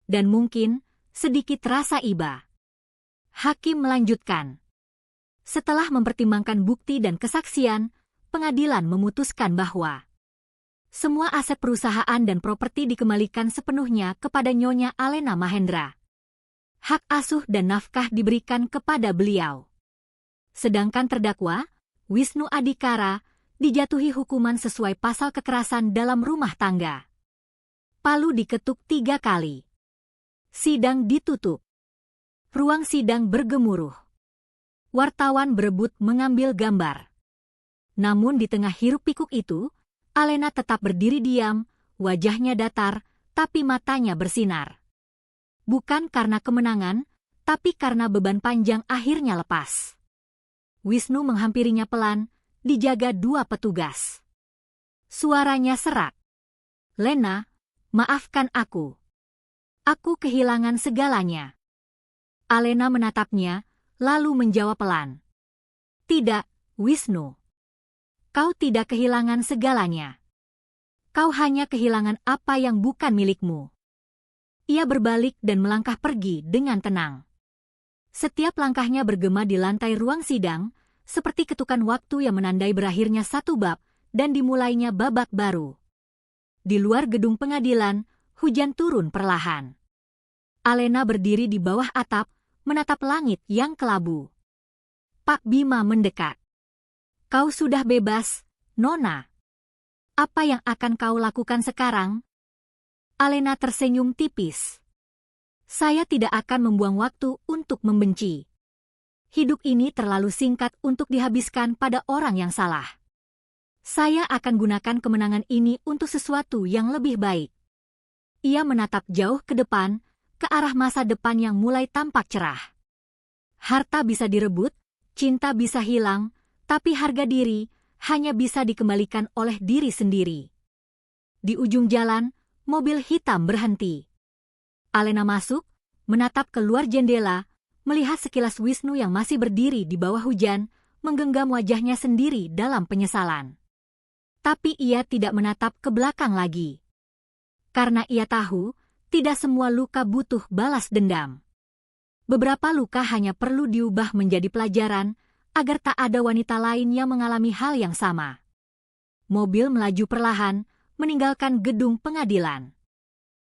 A: Dan mungkin, sedikit rasa iba. Hakim melanjutkan. Setelah mempertimbangkan bukti dan kesaksian, pengadilan memutuskan bahwa semua aset perusahaan dan properti dikembalikan sepenuhnya kepada Nyonya Alena Mahendra. Hak asuh dan nafkah diberikan kepada beliau. Sedangkan terdakwa, Wisnu Adhikara, dijatuhi hukuman sesuai pasal kekerasan dalam rumah tangga. Palu diketuk 3 kali. Sidang ditutup. Ruang sidang bergemuruh. Wartawan berebut mengambil gambar. Namun di tengah hiruk-pikuk itu, Alena tetap berdiri diam, wajahnya datar, tapi matanya bersinar. Bukan karena kemenangan, tapi karena beban panjang akhirnya lepas. Wisnu menghampirinya pelan, dijaga 2 petugas. Suaranya serak. Lena, maafkan aku. Aku kehilangan segalanya. Alena menatapnya, lalu menjawab pelan. Tidak, Wisnu. Kau tidak kehilangan segalanya. Kau hanya kehilangan apa yang bukan milikmu. Ia berbalik dan melangkah pergi dengan tenang. Setiap langkahnya bergema di lantai ruang sidang, seperti ketukan waktu yang menandai berakhirnya satu bab dan dimulainya babak baru. Di luar gedung pengadilan, hujan turun perlahan. Alena berdiri di bawah atap, menatap langit yang kelabu. Pak Bima mendekat. Kau sudah bebas, Nona. Apa yang akan kau lakukan sekarang? Alena tersenyum tipis. Saya tidak akan membuang waktu untuk membenci. Hidup ini terlalu singkat untuk dihabiskan pada orang yang salah. Saya akan gunakan kemenangan ini untuk sesuatu yang lebih baik. Ia menatap jauh ke depan, ke arah masa depan yang mulai tampak cerah. Harta bisa direbut, cinta bisa hilang, tapi harga diri hanya bisa dikembalikan oleh diri sendiri. Di ujung jalan, mobil hitam berhenti. Alena masuk, menatap keluar jendela, melihat sekilas Wisnu yang masih berdiri di bawah hujan, menggenggam wajahnya sendiri dalam penyesalan. Tapi ia tidak menatap ke belakang lagi. Karena ia tahu, tidak semua luka butuh balas dendam. Beberapa luka hanya perlu diubah menjadi pelajaran agar tak ada wanita lain yang mengalami hal yang sama. Mobil melaju perlahan, meninggalkan gedung pengadilan.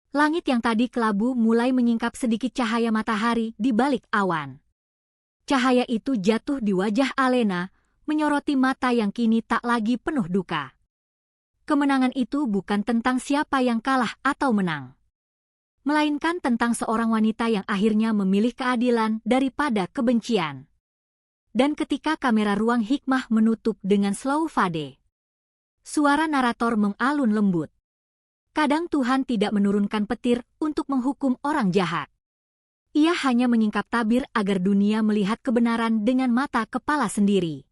A: Langit yang tadi kelabu mulai menyingkap sedikit cahaya matahari di balik awan. Cahaya itu jatuh di wajah Alena, menyoroti mata yang kini tak lagi penuh duka. Kemenangan itu bukan tentang siapa yang kalah atau menang, melainkan tentang seorang wanita yang akhirnya memilih keadilan daripada kebencian. Dan ketika kamera ruang hikmah menutup dengan slow fade, suara narator mengalun lembut. Kadang Tuhan tidak menurunkan petir untuk menghukum orang jahat. Ia hanya menyingkap tabir agar dunia melihat kebenaran dengan mata kepala sendiri.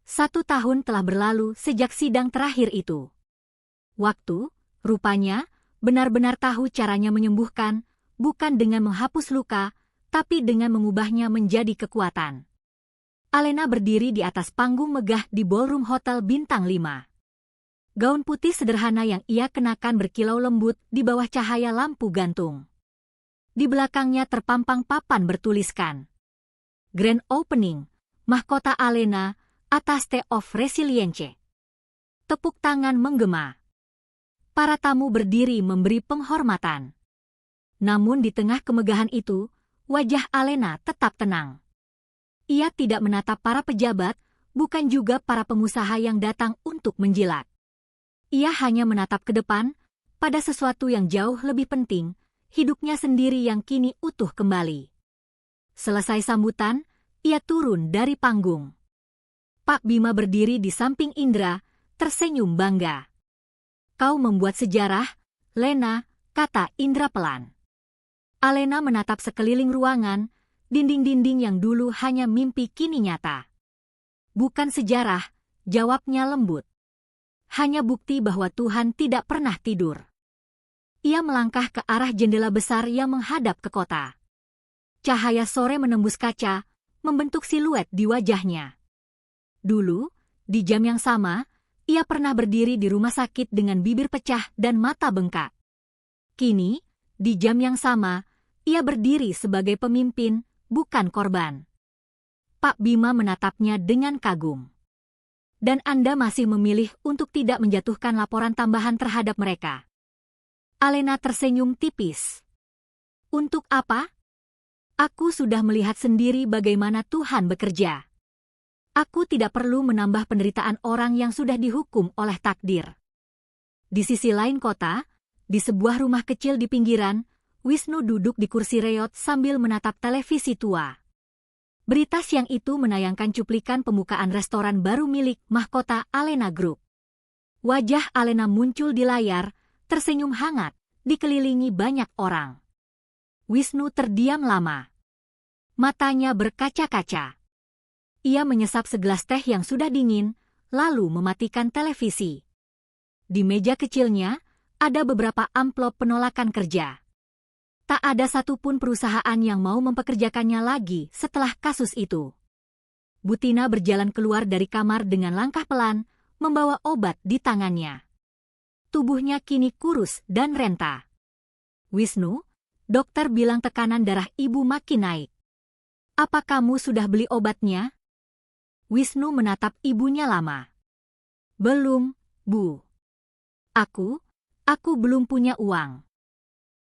A: 1 tahun telah berlalu sejak sidang terakhir itu. Waktu, rupanya, benar-benar tahu caranya menyembuhkan, bukan dengan menghapus luka, tapi dengan mengubahnya menjadi kekuatan. Alena berdiri di atas panggung megah di ballroom hotel bintang 5. Gaun putih sederhana yang ia kenakan berkilau lembut di bawah cahaya lampu gantung. Di belakangnya terpampang papan bertuliskan Grand Opening, Mahkota Alena, Ataste of Resilience. Tepuk tangan menggema. Para tamu berdiri memberi penghormatan. Namun di tengah kemegahan itu, wajah Alena tetap tenang. Ia tidak menatap para pejabat, bukan juga para pengusaha yang datang untuk menjilat. Ia hanya menatap ke depan, pada sesuatu yang jauh lebih penting, hidupnya sendiri yang kini utuh kembali. Selesai sambutan, ia turun dari panggung. Pak Bima berdiri di samping Indra, tersenyum bangga. Kau membuat sejarah, Lena, kata Indra pelan. Alena menatap sekeliling ruangan, dinding-dinding yang dulu hanya mimpi kini nyata. Bukan sejarah, jawabnya lembut. Hanya bukti bahwa Tuhan tidak pernah tidur. Ia melangkah ke arah jendela besar yang menghadap ke kota. Cahaya sore menembus kaca, membentuk siluet di wajahnya. Dulu, di jam yang sama, ia pernah berdiri di rumah sakit dengan bibir pecah dan mata bengkak. Kini, di jam yang sama, ia berdiri sebagai pemimpin, bukan korban. Pak Bima menatapnya dengan kagum. Dan Anda masih memilih untuk tidak menjatuhkan laporan tambahan terhadap mereka. Alena tersenyum tipis. Untuk apa? Aku sudah melihat sendiri bagaimana Tuhan bekerja. Aku tidak perlu menambah penderitaan orang yang sudah dihukum oleh takdir. Di sisi lain kota, di sebuah rumah kecil di pinggiran, Wisnu duduk di kursi reot sambil menatap televisi tua. Berita siang itu menayangkan cuplikan pembukaan restoran baru milik Mahkota Alena Group. Wajah Alena muncul di layar, tersenyum hangat, dikelilingi banyak orang. Wisnu terdiam lama. Matanya berkaca-kaca. Ia menyesap segelas teh yang sudah dingin, lalu mematikan televisi. Di meja kecilnya, ada beberapa amplop penolakan kerja. Tak ada satupun perusahaan yang mau mempekerjakannya lagi setelah kasus itu. Butina berjalan keluar dari kamar dengan langkah pelan, membawa obat di tangannya. Tubuhnya kini kurus dan renta. Wisnu, dokter bilang tekanan darah ibu makin naik. Apa kamu sudah beli obatnya? Wisnu menatap ibunya lama. Belum, Bu. Aku belum punya uang.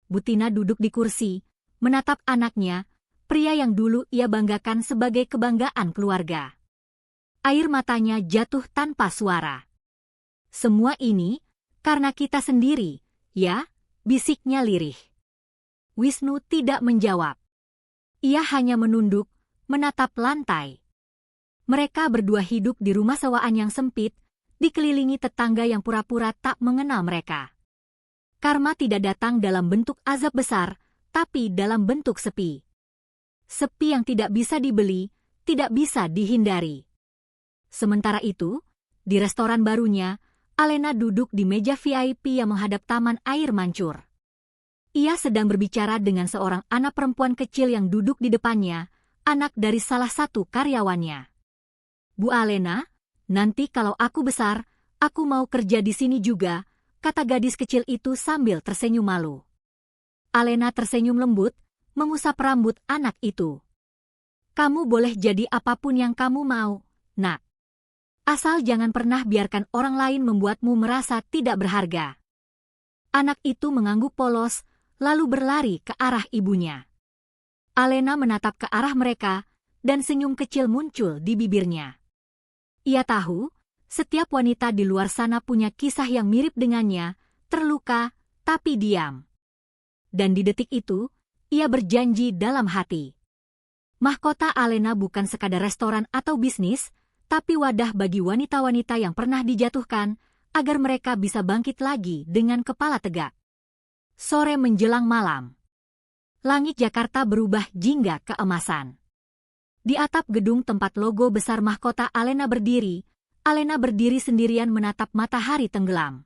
A: Butina duduk di kursi, menatap anaknya, pria yang dulu ia banggakan sebagai kebanggaan keluarga. Air matanya jatuh tanpa suara. Semua ini karena kita sendiri, ya, bisiknya lirih. Wisnu tidak menjawab. Ia hanya menunduk, menatap lantai. Mereka berdua hidup di rumah sewaan yang sempit, dikelilingi tetangga yang pura-pura tak mengenal mereka. Karma tidak datang dalam bentuk azab besar, tapi dalam bentuk sepi. Sepi yang tidak bisa dibeli, tidak bisa dihindari. Sementara itu, di restoran barunya, Alena duduk di meja VIP yang menghadap taman air mancur. Ia sedang berbicara dengan seorang anak perempuan kecil yang duduk di depannya, anak dari salah satu karyawannya. Bu Alena, nanti kalau aku besar, aku mau kerja di sini juga, kata gadis kecil itu sambil tersenyum malu. Alena tersenyum lembut, mengusap rambut anak itu. Kamu boleh jadi apapun yang kamu mau, nak. Asal jangan pernah biarkan orang lain membuatmu merasa tidak berharga. Anak itu mengangguk polos, lalu berlari ke arah ibunya. Alena menatap ke arah mereka, dan senyum kecil muncul di bibirnya. Ia tahu, setiap wanita di luar sana punya kisah yang mirip dengannya, terluka, tapi diam. Dan di detik itu, ia berjanji dalam hati. Mahkota Alena bukan sekadar restoran atau bisnis, tapi wadah bagi wanita-wanita yang pernah dijatuhkan, agar mereka bisa bangkit lagi dengan kepala tegak. Sore menjelang malam. Langit Jakarta berubah jingga keemasan. Di atap gedung tempat logo besar mahkota Alena berdiri sendirian menatap matahari tenggelam.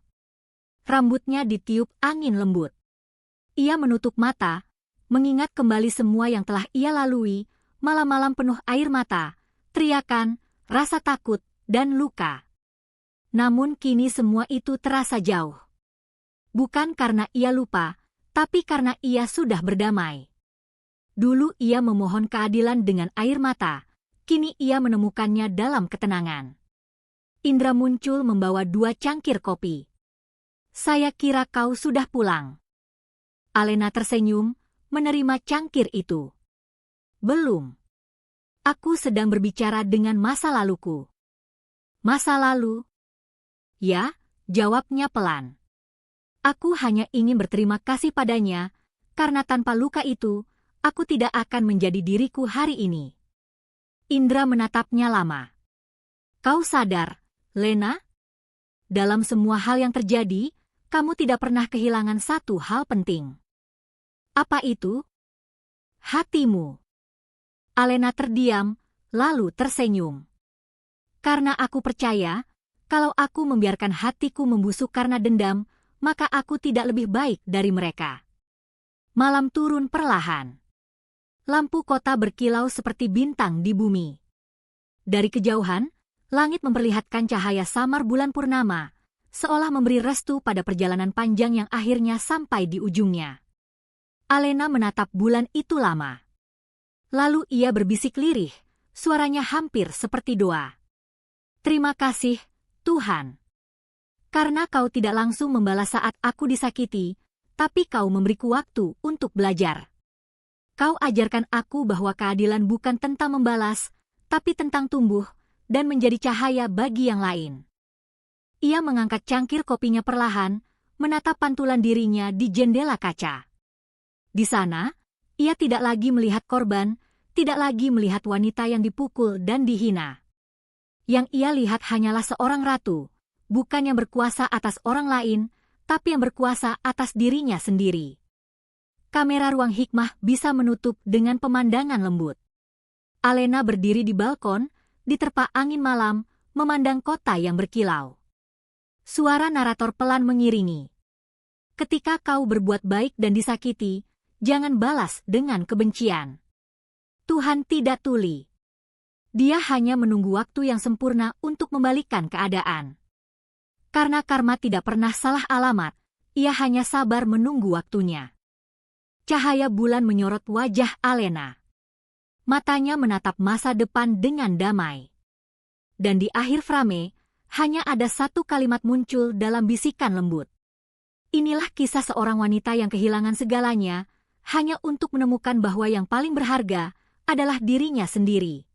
A: Rambutnya ditiup angin lembut. Ia menutup mata, mengingat kembali semua yang telah ia lalui, malam-malam penuh air mata, teriakan, rasa takut, dan luka. Namun kini semua itu terasa jauh. Bukan karena ia lupa, tapi karena ia sudah berdamai. Dulu ia memohon keadilan dengan air mata, kini ia menemukannya dalam ketenangan. Indra muncul membawa 2 cangkir kopi. Saya kira kau sudah pulang. Alena tersenyum, menerima cangkir itu. Belum. Aku sedang berbicara dengan masa laluku. Masa lalu? Ya, jawabnya pelan. Aku hanya ingin berterima kasih padanya, karena tanpa luka itu, aku tidak akan menjadi diriku hari ini. Indra menatapnya lama. Kau sadar, Lena? Dalam semua hal yang terjadi, kamu tidak pernah kehilangan satu hal penting. Apa itu? Hatimu. Alena terdiam, lalu tersenyum. Karena aku percaya, kalau aku membiarkan hatiku membusuk karena dendam, maka aku tidak lebih baik dari mereka. Malam turun perlahan. Lampu kota berkilau seperti bintang di bumi. Dari kejauhan, langit memperlihatkan cahaya samar bulan purnama, seolah memberi restu pada perjalanan panjang yang akhirnya sampai di ujungnya. Alena menatap bulan itu lama. Lalu ia berbisik lirih, suaranya hampir seperti doa. Terima kasih, Tuhan. Karena kau tidak langsung membalas saat aku disakiti, tapi kau memberiku waktu untuk belajar. Kau ajarkan aku bahwa keadilan bukan tentang membalas, tapi tentang tumbuh dan menjadi cahaya bagi yang lain. Ia mengangkat cangkir kopinya perlahan, menatap pantulan dirinya di jendela kaca. Di sana, ia tidak lagi melihat korban, tidak lagi melihat wanita yang dipukul dan dihina. Yang ia lihat hanyalah seorang ratu, bukan yang berkuasa atas orang lain, tapi yang berkuasa atas dirinya sendiri. Kamera ruang hikmah bisa menutup dengan pemandangan lembut. Alena berdiri di balkon, diterpa angin malam, memandang kota yang berkilau. Suara narator pelan mengiringi. Ketika kau berbuat baik dan disakiti, jangan balas dengan kebencian. Tuhan tidak tuli. Dia hanya menunggu waktu yang sempurna untuk membalikkan keadaan. Karena karma tidak pernah salah alamat, ia hanya sabar menunggu waktunya. Cahaya bulan menyorot wajah Alena. Matanya menatap masa depan dengan damai. Dan di akhir frame, hanya ada satu kalimat muncul dalam bisikan lembut. Inilah kisah seorang wanita yang kehilangan segalanya, hanya untuk menemukan bahwa yang paling berharga adalah dirinya sendiri.